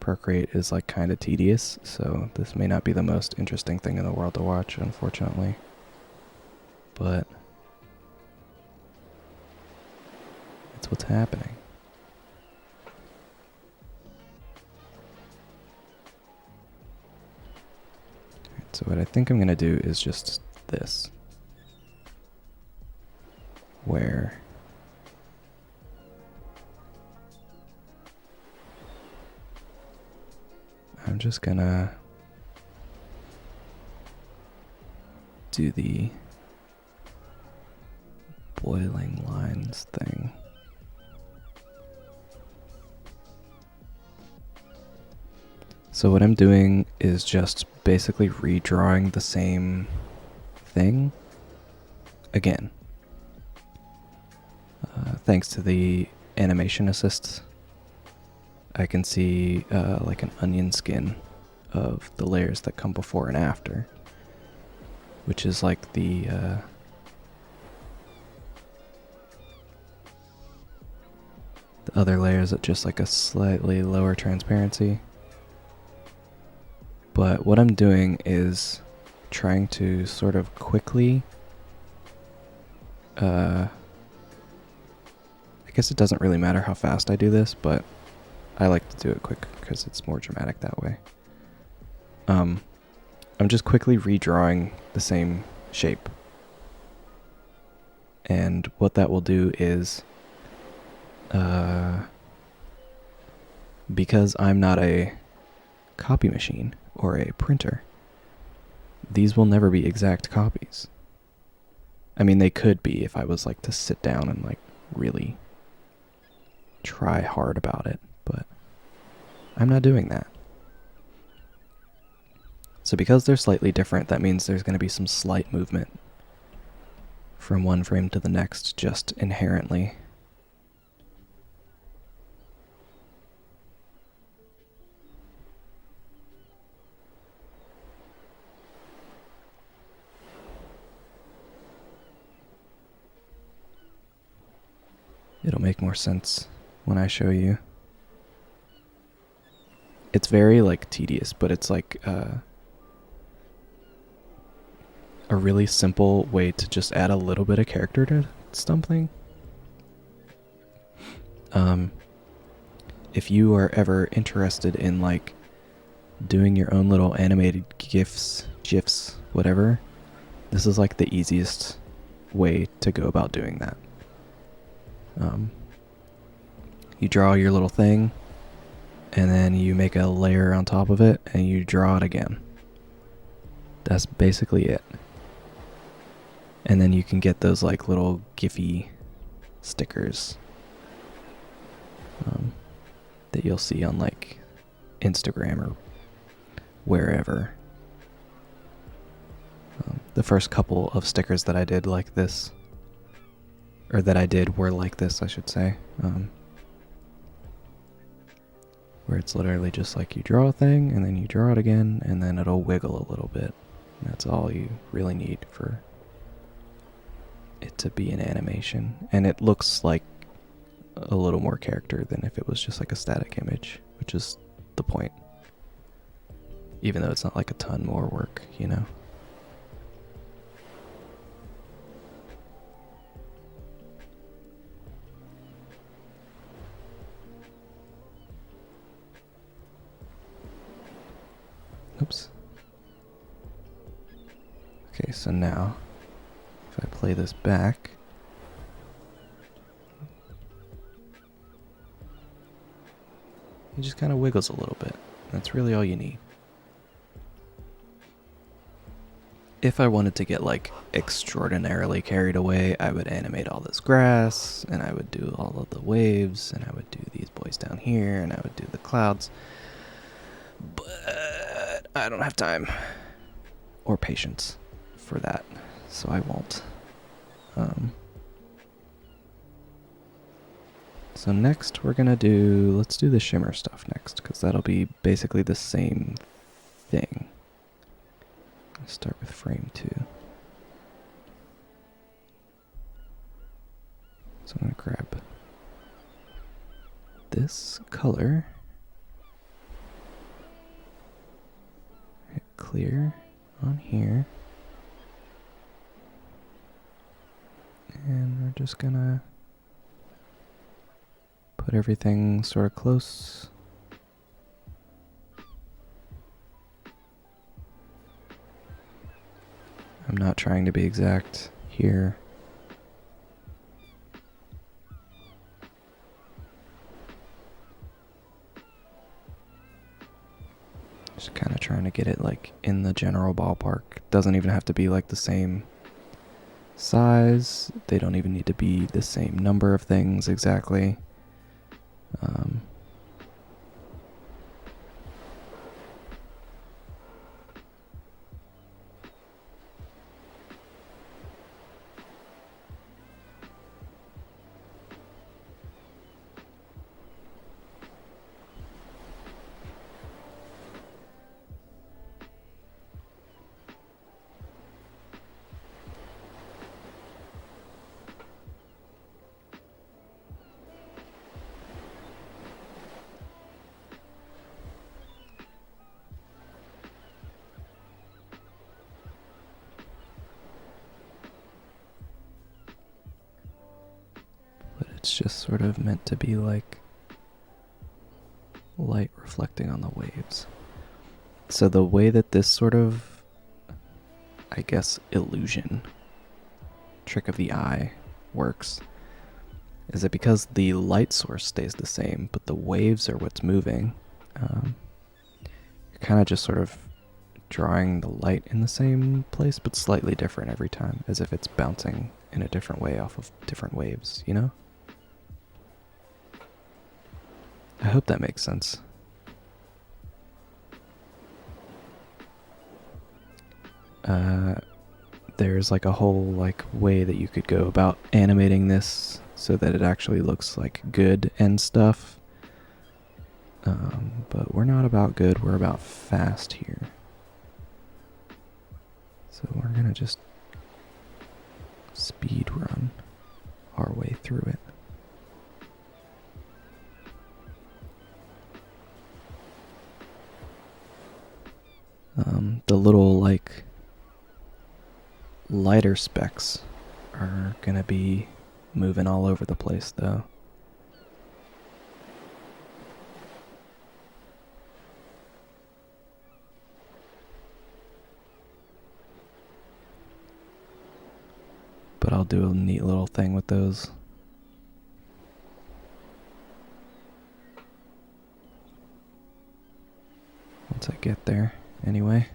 Procreate is like kind of tedious, so this may not be the most interesting thing in the world to watch, unfortunately. But it's what's happening. Alright, so what I think I'm gonna do is just this, where I'm just gonna do the boiling lines thing. So what I'm doing is just basically redrawing the same thing again. Thanks to the animation assist, I can see like an onion skin of the layers that come before and after, which is like the other layers at just like a slightly lower transparency. But what I'm doing is trying to sort of quickly, I guess it doesn't really matter how fast I do this, but I like to do it quick because it's more dramatic that way. I'm just quickly redrawing the same shape. And what that will do is, because I'm not a copy machine or a printer, these will never be exact copies. I mean, they could be if I was like to sit down and like really try hard about it, but I'm not doing that. So because they're slightly different, that means there's going to be some slight movement from one frame to the next, just inherently. It'll make more sense when I show you. It's very like tedious, but it's like a really simple way to just add a little bit of character to something. If you are ever interested in like doing your own little animated GIFs, whatever, this is like the easiest way to go about doing that. You draw your little thing, and then you make a layer on top of it, and you draw it again. That's basically it. And then you can get those like little Giphy stickers that you'll see on like Instagram or wherever. The first couple of stickers that I did like this, or that I did were like this, I should say. Where it's literally just like you draw a thing, and then you draw it again, and then it'll wiggle a little bit. And that's all you really need for it to be an animation. And it looks like a little more character than if it was just like a static image, which is the point. Even though it's not like a ton more work, you know? Oops. Okay, so now, if I play this back, it just kind of wiggles a little bit. That's really all you need. If I wanted to get like extraordinarily carried away, I would animate all this grass, and I would do all of the waves, and I would do these boys down here, and I would do the clouds. But I don't have time or patience for that, so I won't. So next we're gonna let's do the shimmer stuff next, because that'll be basically the same thing. Let's start with frame 2. So I'm gonna grab this color, hit clear on here, and we're just gonna put everything sort of close. I'm not trying to be exact here. Just kind of trying to get it like in the general ballpark. Doesn't even have to be like the same size. They don't even need to be the same number of things exactly. It's just sort of meant to be like light reflecting on the waves. So the way that this sort of, I guess, illusion, trick of the eye works is that because the light source stays the same, but the waves are what's moving, you're kind of just sort of drawing the light in the same place, but slightly different every time, as if it's bouncing in a different way off of different waves, you know? I hope that makes sense. There's like a whole like way that you could go about animating this so that it actually looks like good and stuff. But we're not about good, we're about fast here. So we're gonna just speed run our way through it. lighter specks are gonna be moving all over the place though. But I'll do a neat little thing with those. Once I get there, anyway.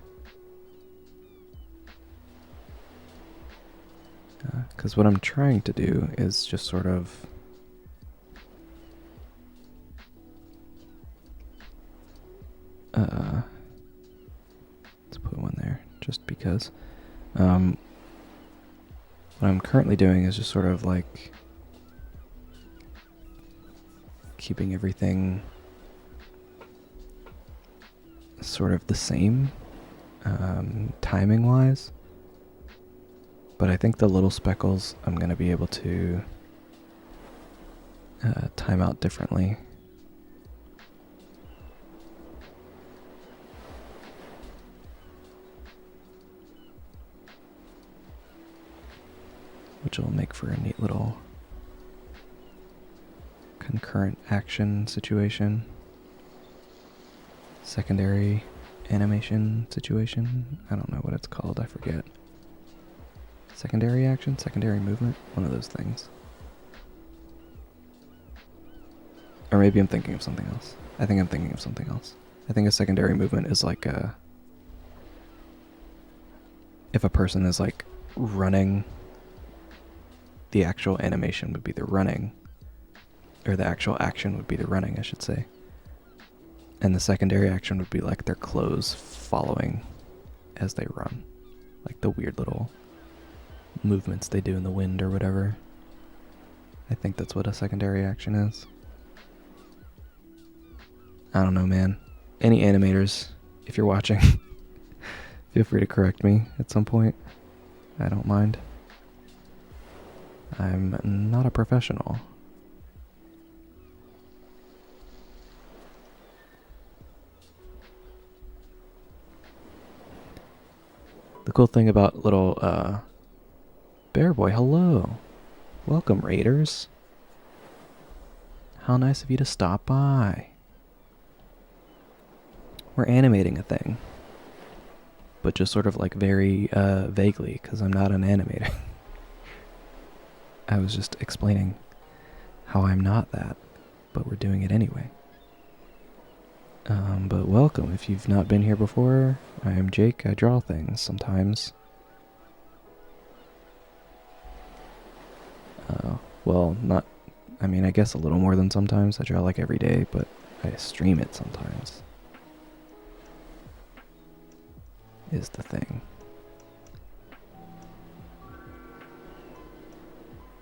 Because what I'm trying to do is just sort of let's put one there just because. What I'm currently doing is just sort of like keeping everything sort of the same timing wise. But I think the little speckles I'm going to be able to time out differently. Which will make for a neat little concurrent action situation. Secondary animation situation. I don't know what it's called, I forget. Secondary action? Secondary movement? One of those things. Or maybe I'm thinking of something else. I think I'm thinking of something else. I think a secondary movement is like if a person is like running, the actual animation would be the running. Or the actual action would be the running, I should say. And the secondary action would be like their clothes following as they run. Like the weird little movements they do in the wind or whatever. I think that's what a secondary action is. I don't know, man. Any animators, if you're watching, feel free to correct me at some point. I don't mind. I'm not a professional. The cool thing about little Bear Boy, hello. Welcome, Raiders. How nice of you to stop by. We're animating a thing. But just sort of like very vaguely, because I'm not an animator. I was just explaining how I'm not that, but we're doing it anyway. But welcome, if you've not been here before. I am Jake, I draw things sometimes. Well, not, I mean, I guess a little more than sometimes. I draw like every day, but I stream it sometimes. Is the thing.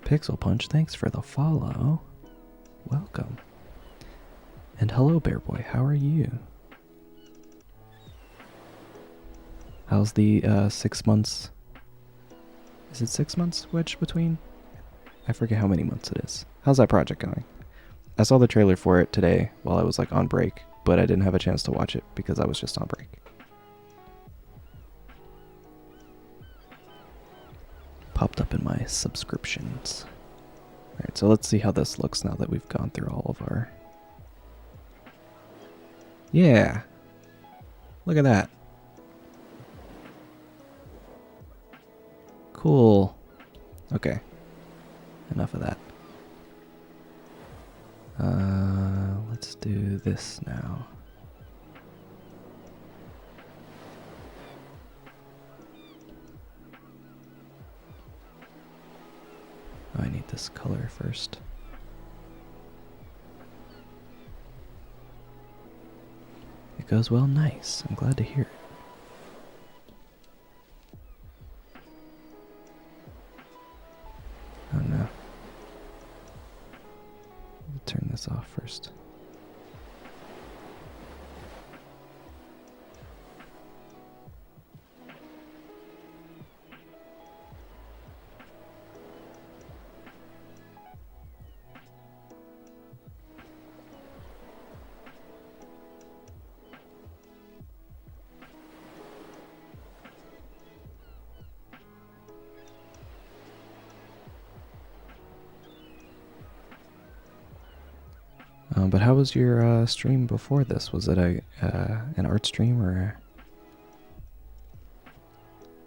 Pixel Punch, thanks for the follow. Welcome. And hello, Bear Boy, how are you? How's the 6 months? Is it 6 months wedged between? I forget how many months it is. How's that project going? I saw the trailer for it today while I was like on break, but I didn't have a chance to watch it because I was just on break. Popped up in my subscriptions. Alright, so let's see how this looks now that we've gone through all of our... Yeah! Look at that. Cool. Okay. Enough of that. Let's do this now. Oh, I need this color first. It goes well, nice. I'm glad to hear it. Oh no. I'll turn this off first. But how was your stream before this? Was it an art stream or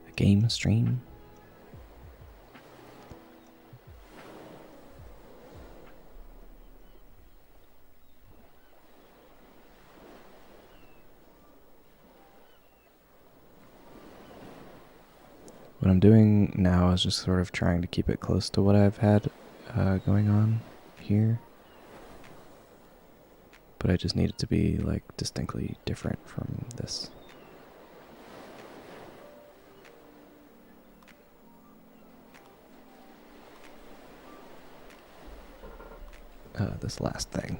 a game stream? What I'm doing now is just sort of trying to keep it close to what I've had going on here. But I just need it to be like distinctly different from this. This last thing,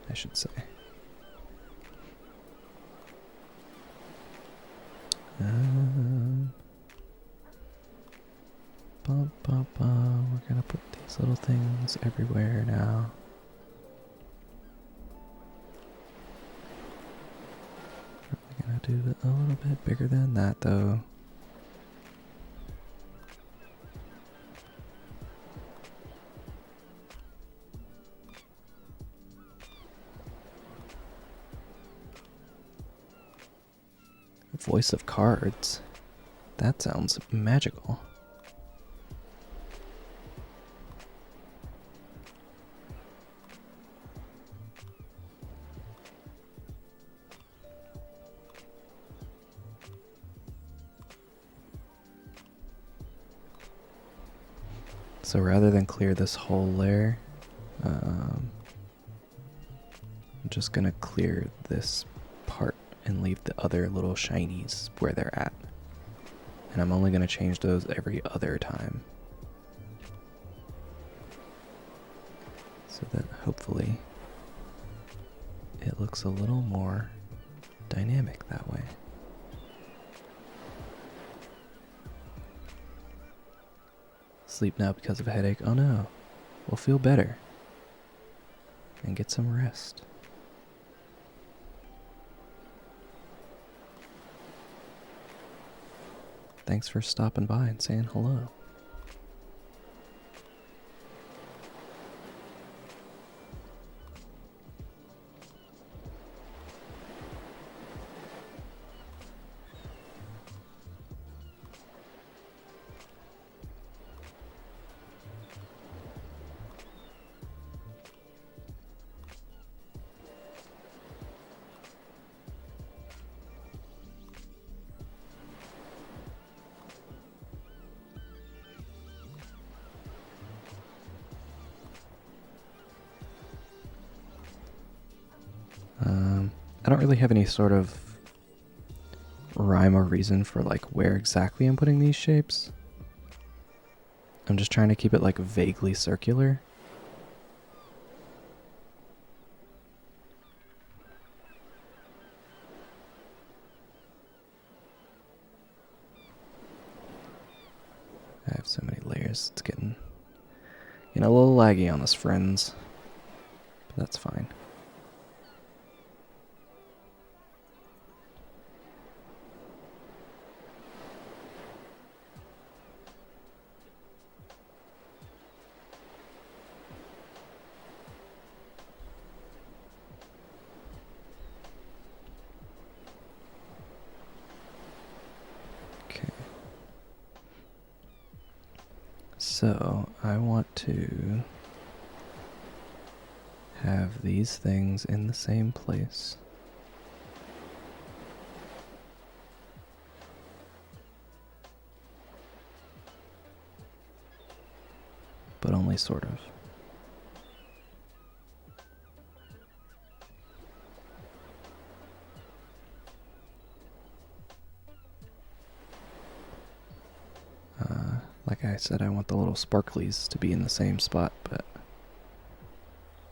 I should say. We're gonna put these little things everywhere now. Probably gonna do it a little bit bigger than that though. Voice of cards. That sounds magical. So rather than clear this whole layer, I'm just gonna clear this part and leave the other little shinies where they're at. And I'm only gonna change those every other time. So that hopefully it looks a little more dynamic that way. Sleep now because of a headache. Oh no. We'll feel better. And get some rest. Thanks for stopping by and saying hello. I don't really have any sort of rhyme or reason for like where exactly I'm putting these shapes. I'm just trying to keep it like vaguely circular. I have so many layers, it's getting a little laggy on us, friends. But that's fine. So, I want to have these things in the same place. But only sort of. Like I said, I want the little sparklies to be in the same spot, but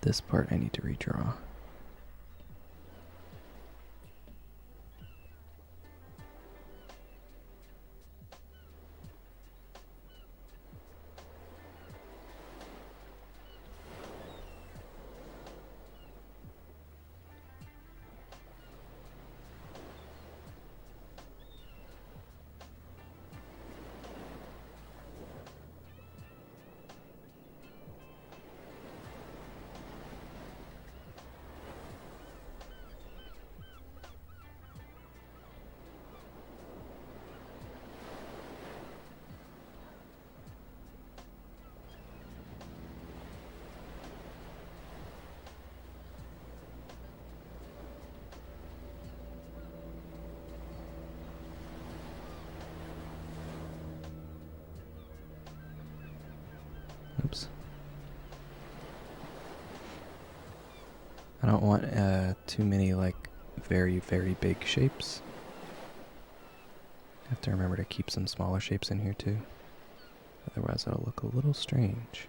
this part I need to redraw. I don't want too many like very, very big shapes. I have to remember to keep some smaller shapes in here too. Otherwise it'll look a little strange.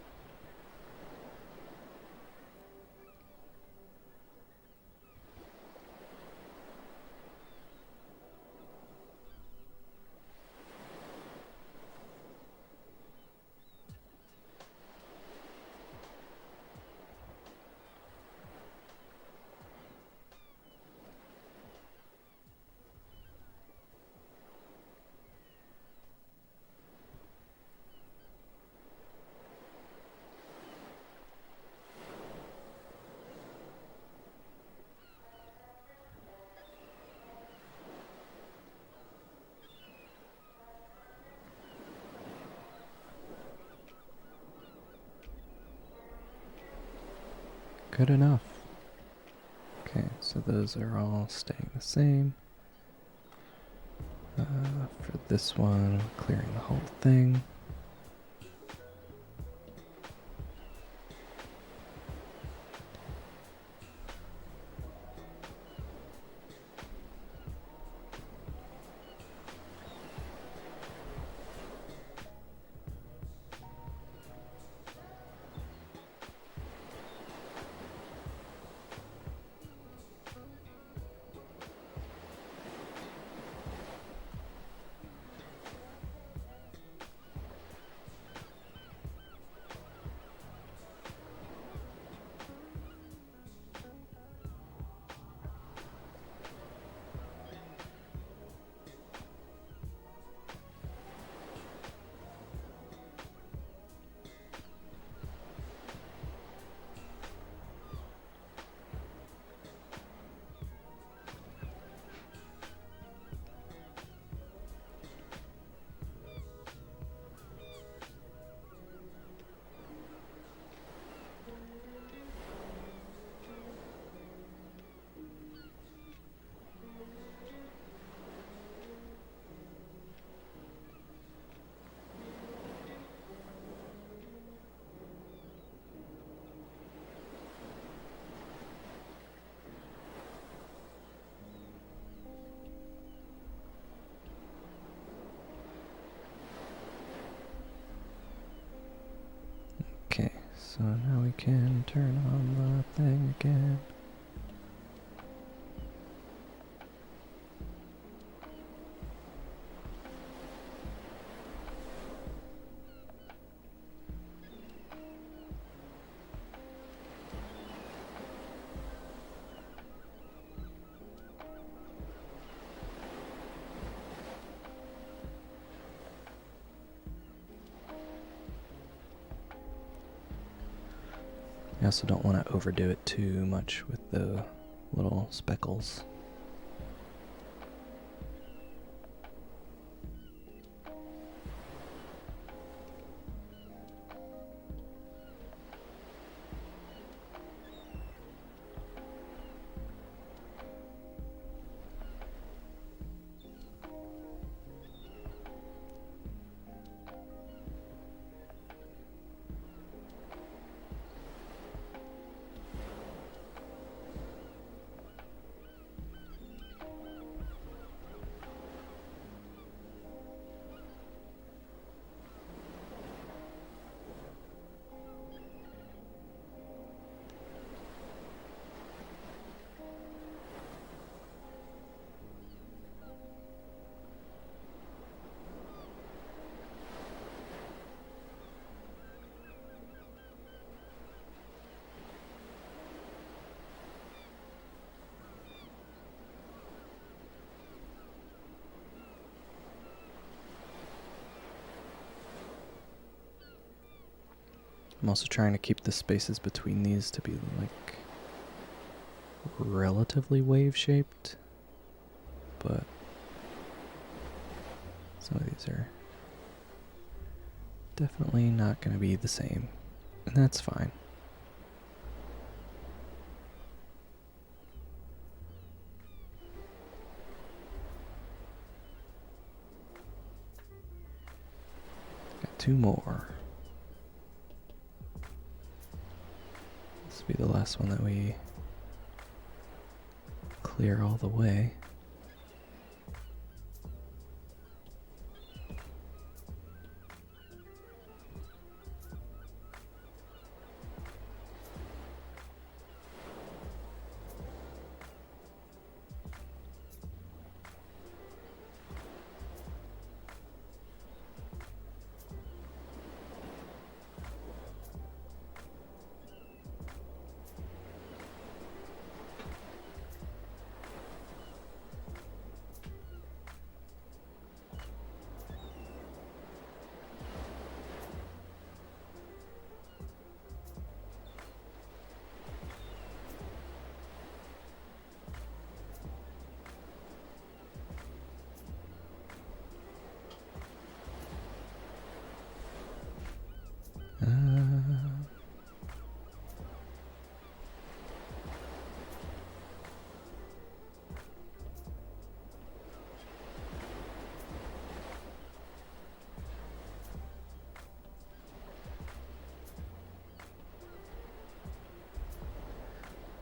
Good enough. Okay, so those are all staying the same. For this one, clearing the whole thing. Okay, so now we can turn on the thing again. I also don't want to overdo it too much with the little speckles. I'm also trying to keep the spaces between these to be like relatively wave shaped, but some of these are definitely not going to be the same, and that's fine. Got two more. This will be the last one that we clear all the way.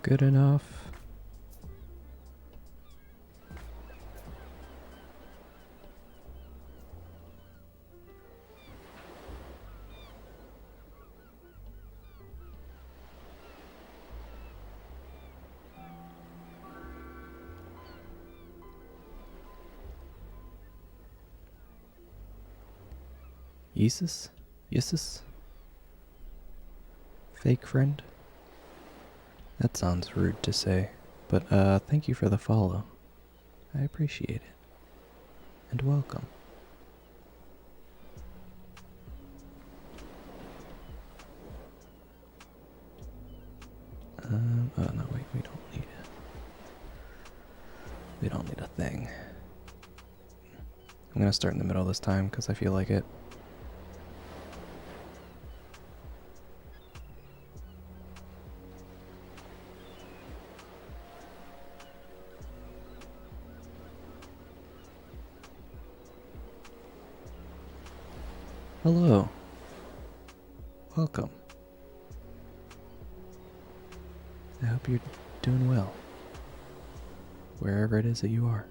Good enough. Yeesus? Yeesus? Fake friend? That sounds rude to say, but thank you for the follow. I appreciate it. And welcome. Oh no, wait, we don't need it. We don't need a thing. I'm gonna start in the middle this time because I feel like it. Hello. Welcome. I hope you're doing well, wherever it is that you are.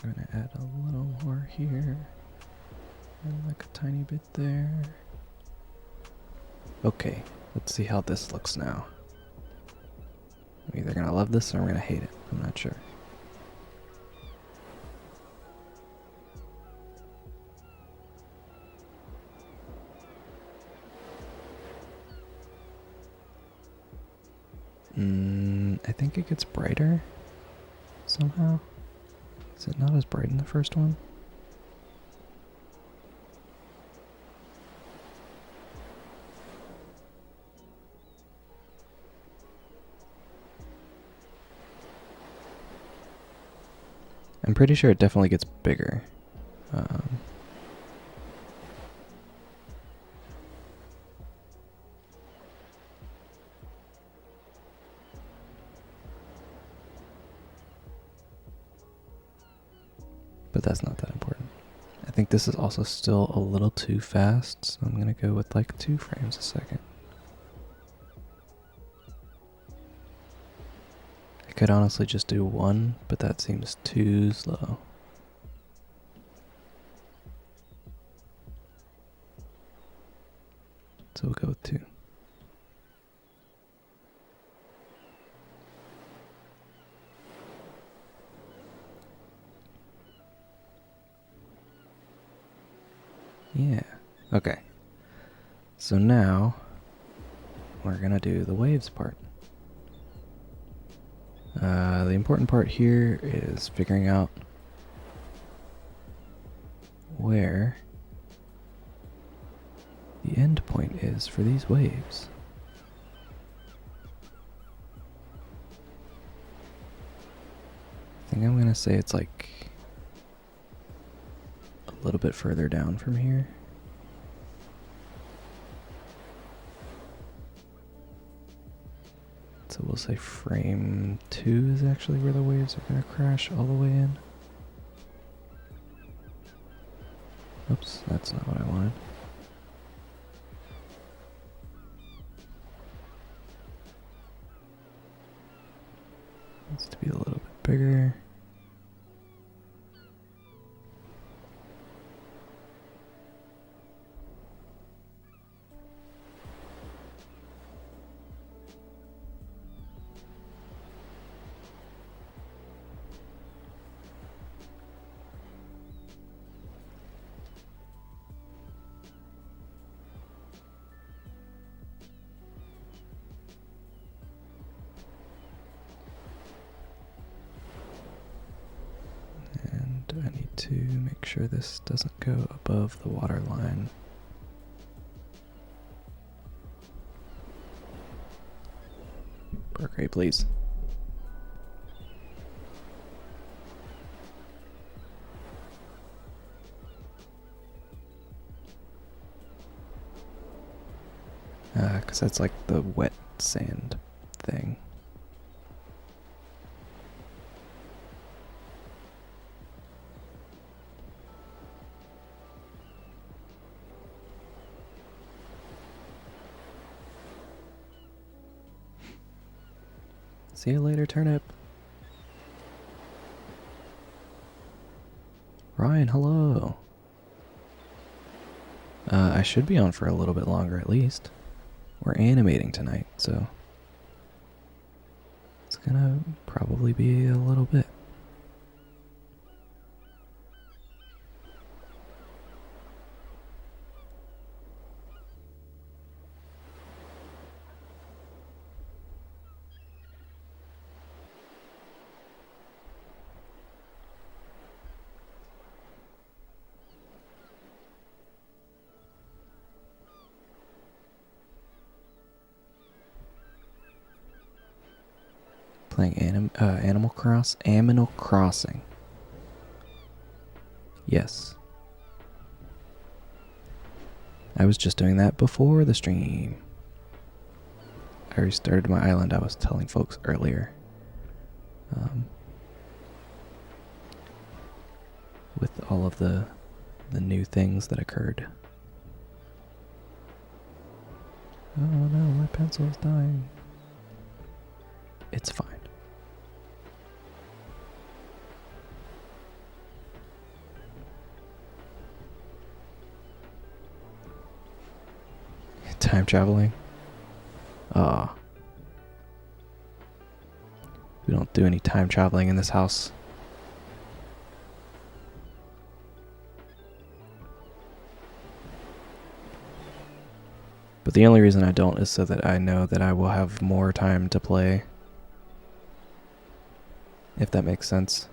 I'm gonna add a little more here, and like a tiny bit there. Okay, let's see how this looks now. I'm either gonna love this or I'm gonna hate it. I'm not sure. I think it gets brighter somehow. Is it not as bright in the first one? I'm pretty sure it definitely gets bigger. But that's not that important. I think this is also still a little too fast, so I'm gonna go with like 2 frames a second. I could honestly just do 1, but that seems too slow. So we'll go with 2. Yeah, okay. So now, we're gonna do the waves part. The important part here is figuring out where the end point is for these waves. I think I'm gonna say it's like a little bit further down from here. So we'll say frame 2 is actually where the waves are gonna crash all the way in. Oops, that's not what I wanted. Needs to be a little bit bigger. I need to make sure this doesn't go above the water line. Work rate, please. Because that's like the wet sand thing. See you later, turnip. Ryan, hello. I should be on for a little bit longer at least. We're animating tonight, so it's gonna probably be a little bit. Playing Animal Crossing. Yes. I was just doing that before the stream. I restarted my island, I was telling folks earlier. With all of the new things that occurred. Oh no, my pencil is dying. It's fine. Time traveling? Ah. We don't do any time traveling in this house. But the only reason I don't is so that I know that I will have more time to play. If that makes sense.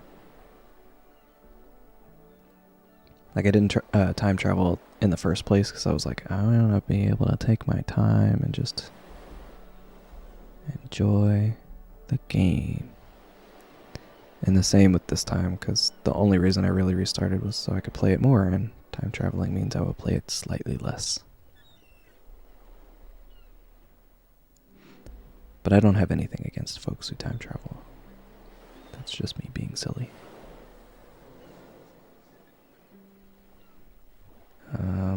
Like I didn't time travel in the first place because I was like, I want to be able to take my time and just enjoy the game. And the same with this time, because the only reason I really restarted was so I could play it more, and time traveling means I will play it slightly less. But I don't have anything against folks who time travel. That's just me being silly.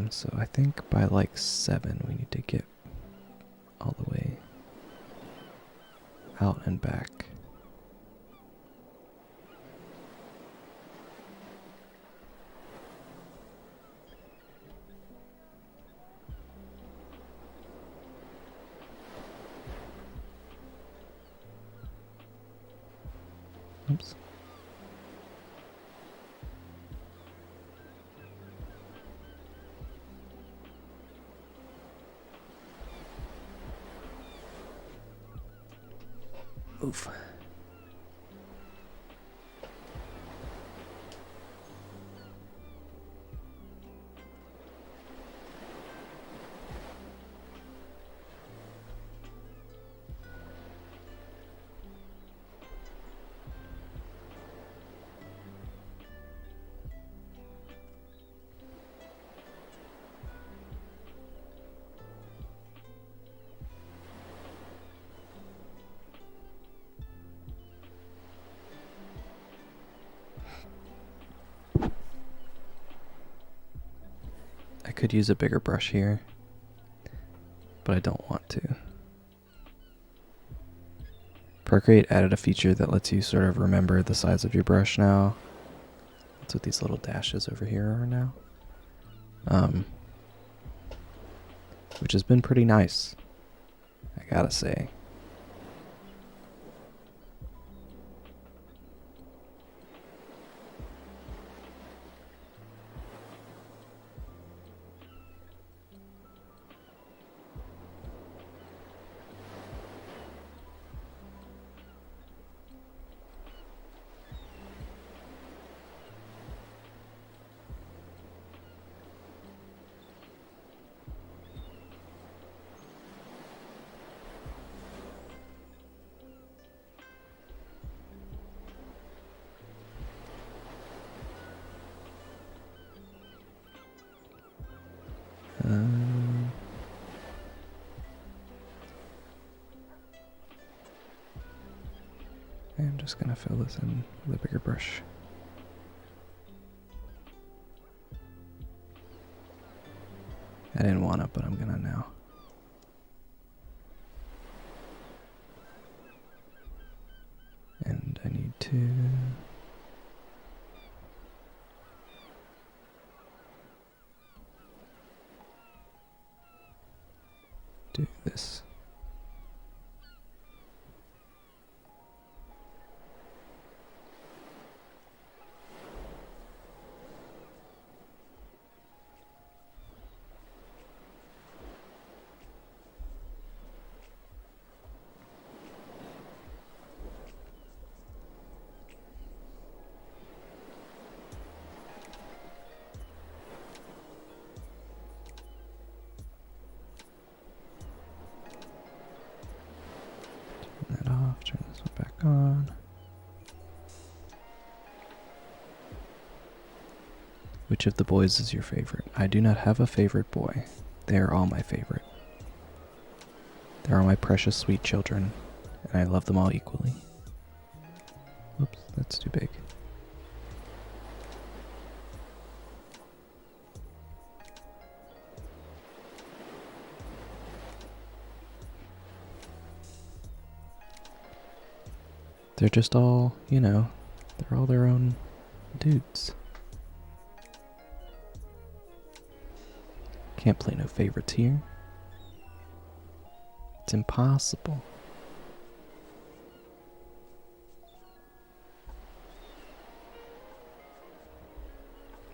So I think by like 7 we need to get all the way out and back. Oops. Oof. could use a bigger brush here, but I don't want to. Procreate added a feature that lets you sort of remember the size of your brush now. That's what these little dashes over here are now. Which has been pretty nice, I gotta say. I'm just gonna fill this in with a bigger brush. I didn't want it, but I'm gonna now. And I need to do this. That off, turn this one back on. Which of the boys is your favorite? I do not have a favorite boy. They are all my favorite. They are my precious sweet children, and I love them all equally. Oops, that's too big. They're just all, you know, they're all their own dudes. Can't play no favorites here. It's impossible.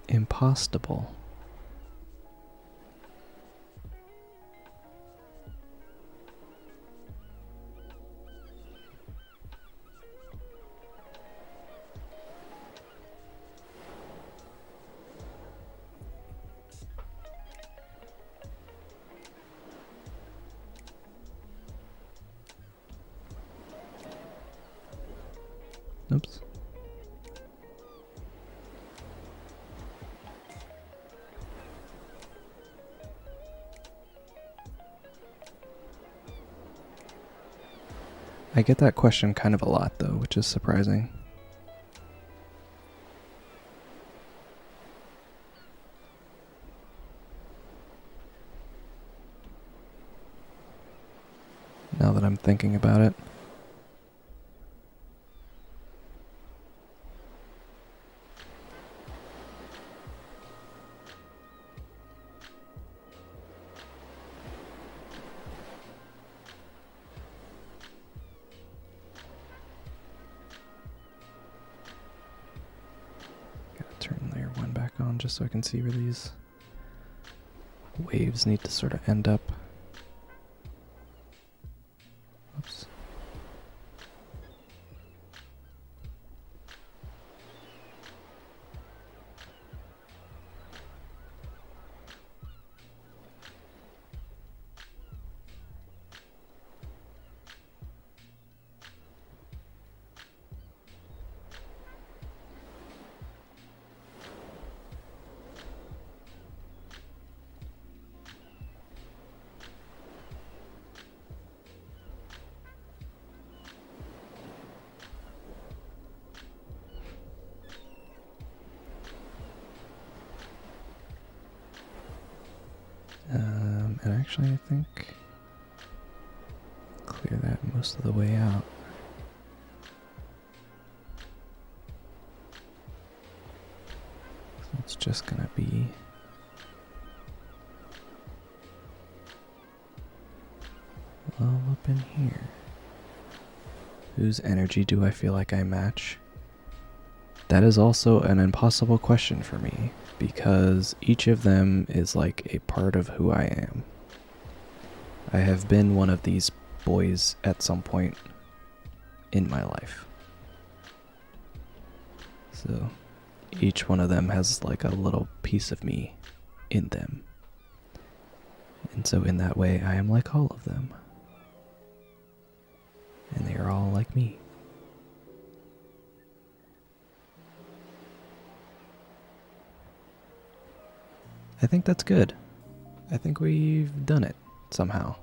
Impossible. Oops. I get that question kind of a lot, though, which is surprising. Now that I'm thinking about it. Turn layer 1 back on just so I can see where these waves need to sort of end up. Oops. And actually, I think clear that most of the way out. So it's just gonna be all up in here. Whose energy do I feel like I match? That is also an impossible question for me, because each of them is like a part of who I am. I have been one of these boys at some point in my life. So each one of them has like a little piece of me in them. And so in that way, I am like all of them. And they are all like me. I think that's good. I think we've done it somehow.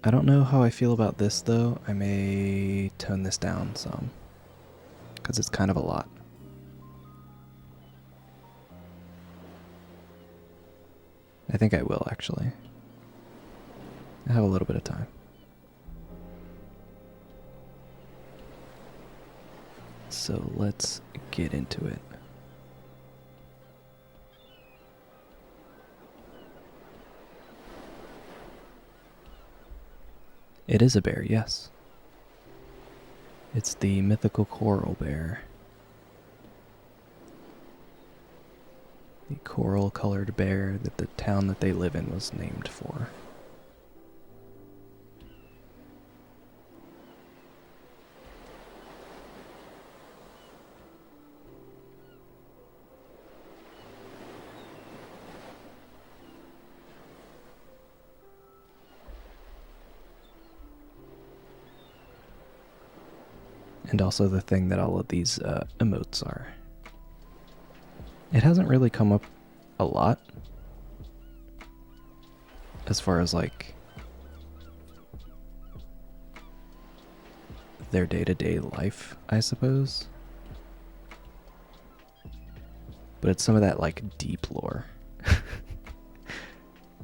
I don't know how I feel about this though. I may tone this down some, because it's kind of a lot. I think I will actually. I have a little bit of time. So let's get into it. It is a bear, yes. It's the mythical coral bear. The coral-colored bear that the town that they live in was named for. And also the thing that all of these emotes are. It hasn't really come up a lot as far as like their day-to-day life, I suppose. But it's some of that like deep lore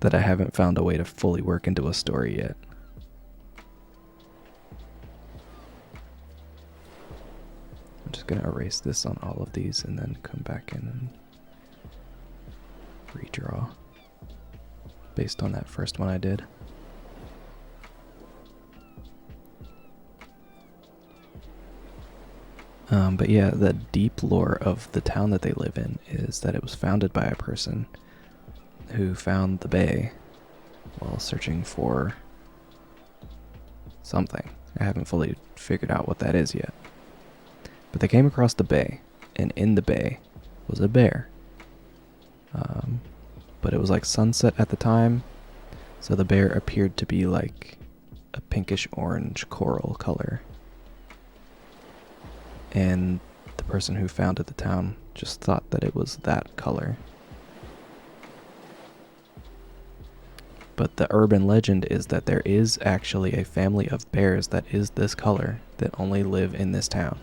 that I haven't found a way to fully work into a story yet. I'm just gonna erase this on all of these and then come back in and redraw based on that first one I did. But yeah, the deep lore of the town that they live in is that it was founded by a person who found the bay while searching for something. I haven't fully figured out what that is yet. But they came across the bay, and in the bay was a bear. But it was like sunset at the time, so the bear appeared to be like a pinkish orange coral color. And the person who founded the town just thought that it was that color. But the urban legend is that there is actually a family of bears that is this color that only live in this town.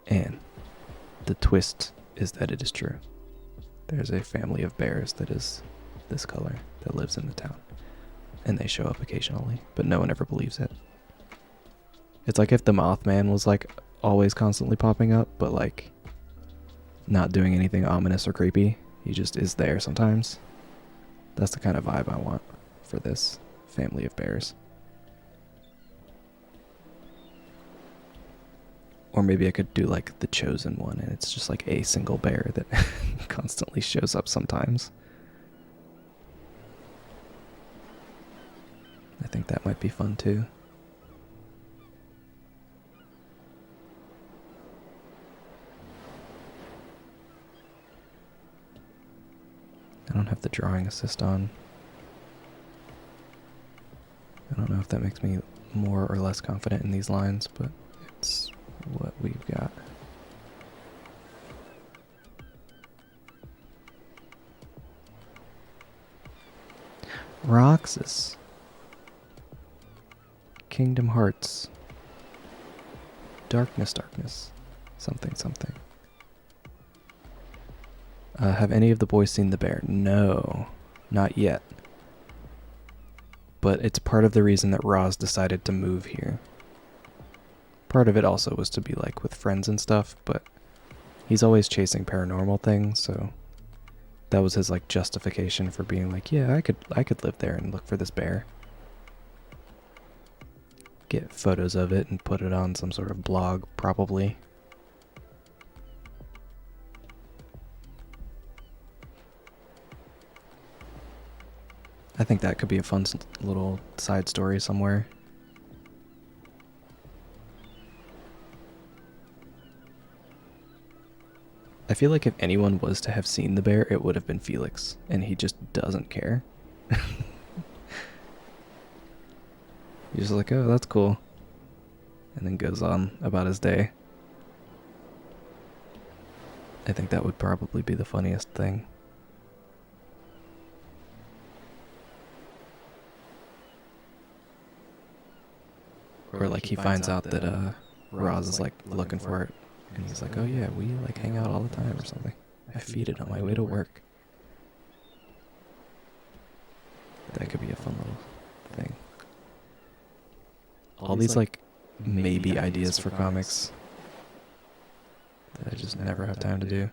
And the twist is that it is true. There's a family of bears that is this color that lives in the town. And they show up occasionally, but no one ever believes it. It's like if the Mothman was like always constantly popping up, but like not doing anything ominous or creepy. He just is there sometimes. That's the kind of vibe I want for this family of bears. Or maybe I could do like the chosen one and it's just like a single bear that constantly shows up sometimes. I think that might be fun too. I don't have the drawing assist on. I don't know if that makes me more or less confident in these lines, but it's what we've got. Roxas. Kingdom Hearts. Darkness, darkness. Something, something. Have any of the boys seen the bear? No, not yet. But it's part of the reason that Roz decided to move here. Part of it also was to be like with friends and stuff, but he's always chasing paranormal things, so that was his like justification for being like, yeah, I could live there and look for this bear. Get photos of it and put it on some sort of blog, probably. I think that could be a fun little side story somewhere. I feel like if anyone was to have seen the bear, it would have been Felix, and he just doesn't care. He's just like, oh, that's cool. And then goes on about his day. I think that would probably be the funniest thing. Or like he finds out that Roz is like looking for it, and he's like, oh yeah, we like hang out all the time or something. I feed it on my way to work. That could be a fun little thing. All these like maybe ideas for comics that I just never have time to do.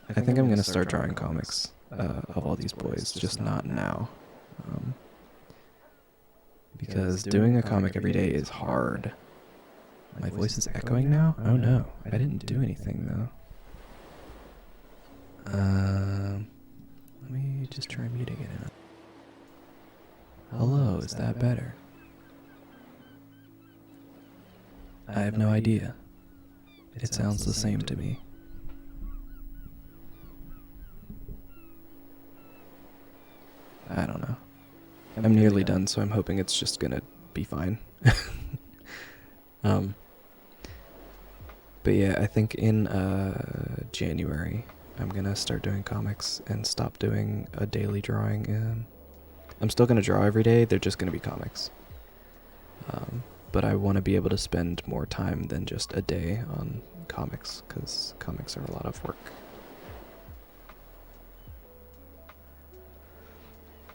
I think I'm gonna start drawing comics of all these boys, just not now. Because doing a comic every day is hard. My voice is echoing now? Oh no, I didn't do anything though. Let me just try muting it. Hello, is that better? I have no idea. It sounds the same to me. I don't know. I'm nearly done, so I'm hoping it's just gonna be fine. But yeah, I think in January, I'm gonna start doing comics and stop doing a daily drawing. I'm still gonna draw every day, they're just gonna be comics. But I want to be able to spend more time than just a day on comics, because comics are a lot of work.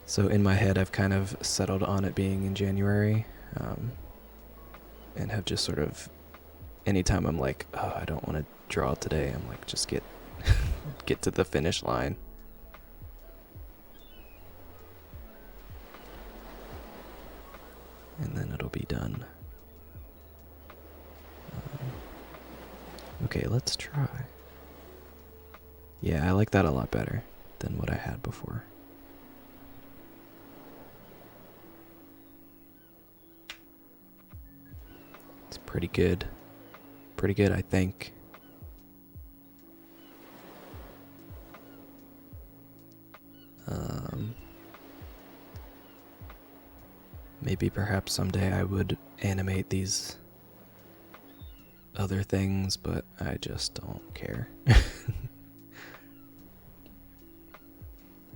So in my head, I've kind of settled on it being in January, and have just sort of, anytime I'm like, oh, I don't want to draw today, I'm like, just get to the finish line. And then it'll be done. Okay, let's try. Yeah, I like that a lot better than what I had before. It's pretty good. Pretty good, I think. Maybe perhaps someday I would animate these other things, but I just don't care.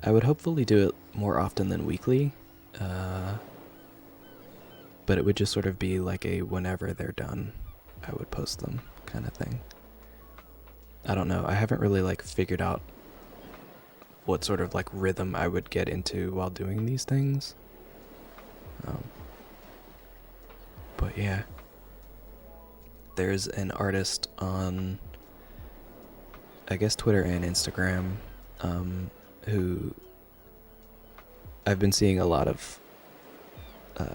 I would hopefully do it more often than weekly, but it would just sort of be like a whenever they're done, I would post them kind of thing. I don't know, I haven't really like figured out what sort of like rhythm I would get into while doing these things. But yeah, there's an artist on, I guess, Twitter and Instagram, who I've been seeing a lot of,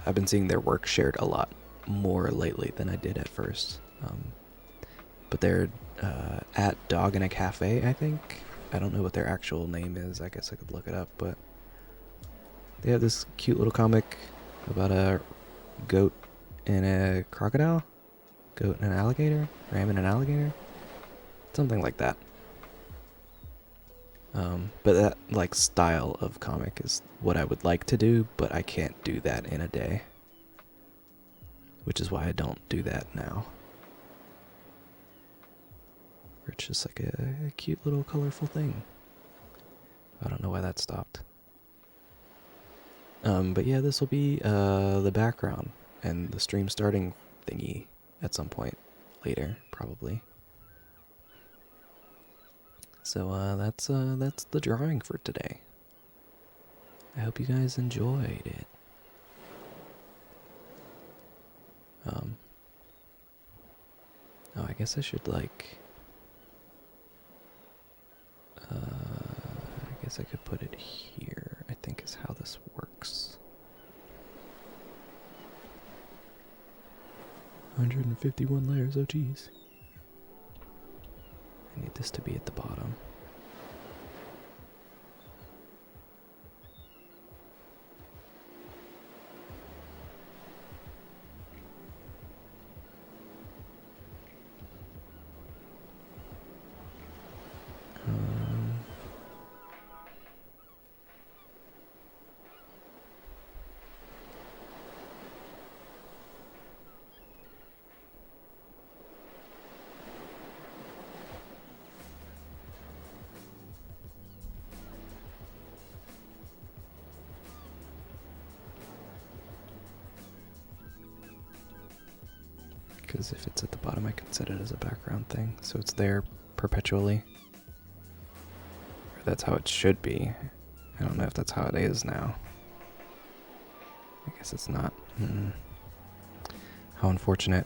I've been seeing their work shared a lot more lately than I did at first. But they're at Dog in a Cafe, I think. I don't know what their actual name is. I guess I could look it up, but they have this cute little comic about a goat and a crocodile, goat and an alligator, ram and an alligator, something like that. But that like style of comic is what I would like to do, but I can't do that in a day, which is why I don't do that now. It's just like a cute little colorful thing. I don't know why that stopped. But yeah, this will be the background and the stream starting thingy at some point later, probably. So that's the drawing for today. I hope you guys enjoyed it. Oh, I guess I should like. I guess I could put it here. I think is how this works. 151 layers. Oh, geez. I need this to be at the bottom. Because if it's at the bottom, I can set it as a background thing, so it's there perpetually. Or that's how it should be. I don't know if that's how it is now. I guess it's not. How unfortunate.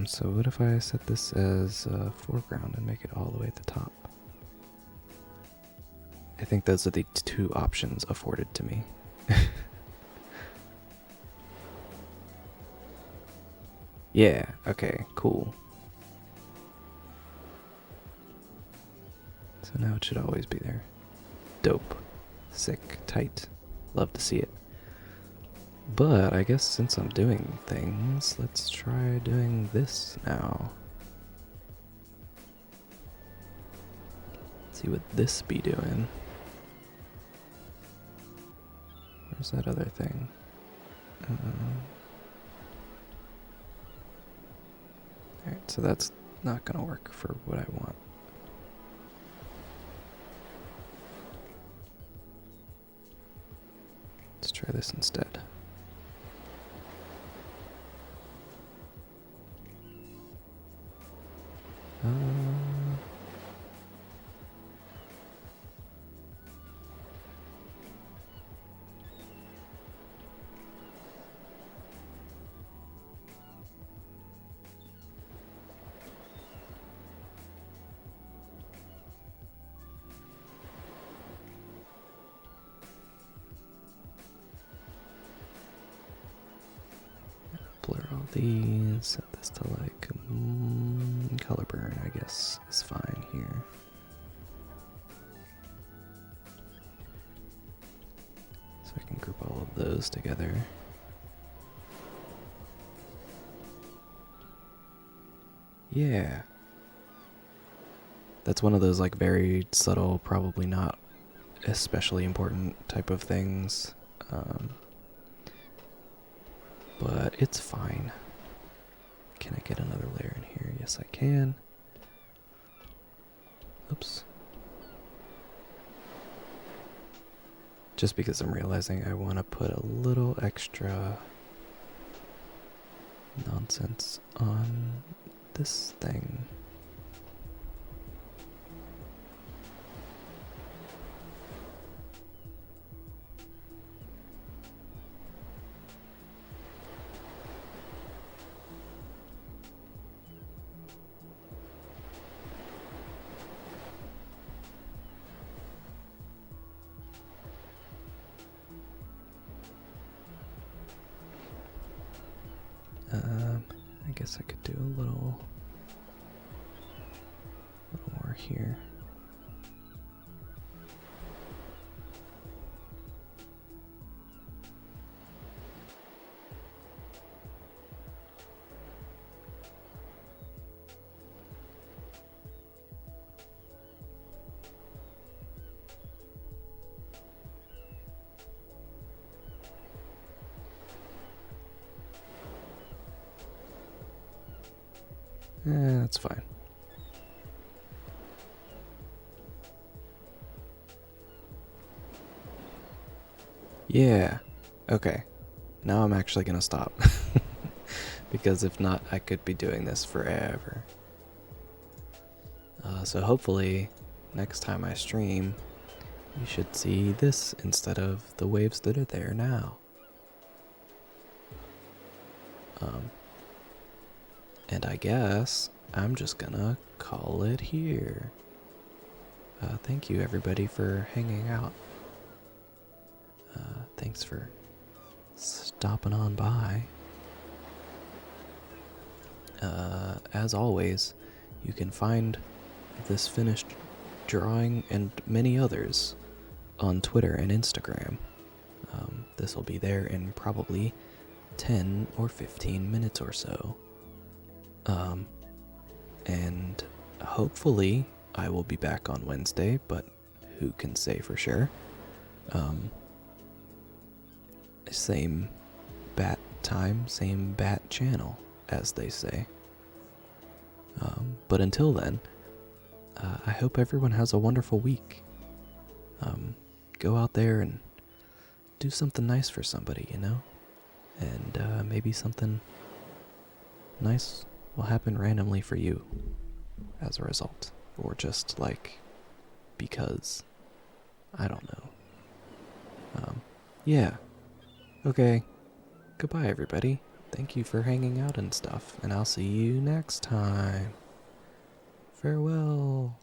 So what if I set this as foreground and make it all the way at the top? I think those are the two options afforded to me. Yeah, okay, cool. So now it should always be there. Dope. Sick. Tight. Love to see it. But I guess since I'm doing things, let's try doing this now. Let's see what this be doing. Where's that other thing? Alright, so that's not gonna work for what I want. Let's try this instead. Blur all these, set this to like color burn, I guess is fine here. So I can group all of those together. Yeah. That's one of those like very subtle, probably not especially important type of things. But it's fine. Can I get another layer in here? Yes, I can. Oops. Just because I'm realizing I want to put a little extra nonsense on this thing. I guess I could do a little more here. That's fine. Yeah. Okay. Now I'm actually gonna stop. Because if not, I could be doing this forever. So hopefully, next time I stream, you should see this instead of the waves that are there now. And I guess I'm just gonna call it here. Thank you everybody for hanging out. Thanks for stopping on by. As always, you can find this finished drawing and many others on Twitter and Instagram. This will be there in probably 10 or 15 minutes or so. And hopefully I will be back on Wednesday, but who can say for sure? Same bat time, same bat channel, as they say. But until then, I hope everyone has a wonderful week. Go out there and do something nice for somebody, you know? And maybe something nice will happen randomly for you as a result. Or just like, because, I don't know. Yeah. Okay. Goodbye, everybody. Thank you for hanging out and stuff, and I'll see you next time. Farewell.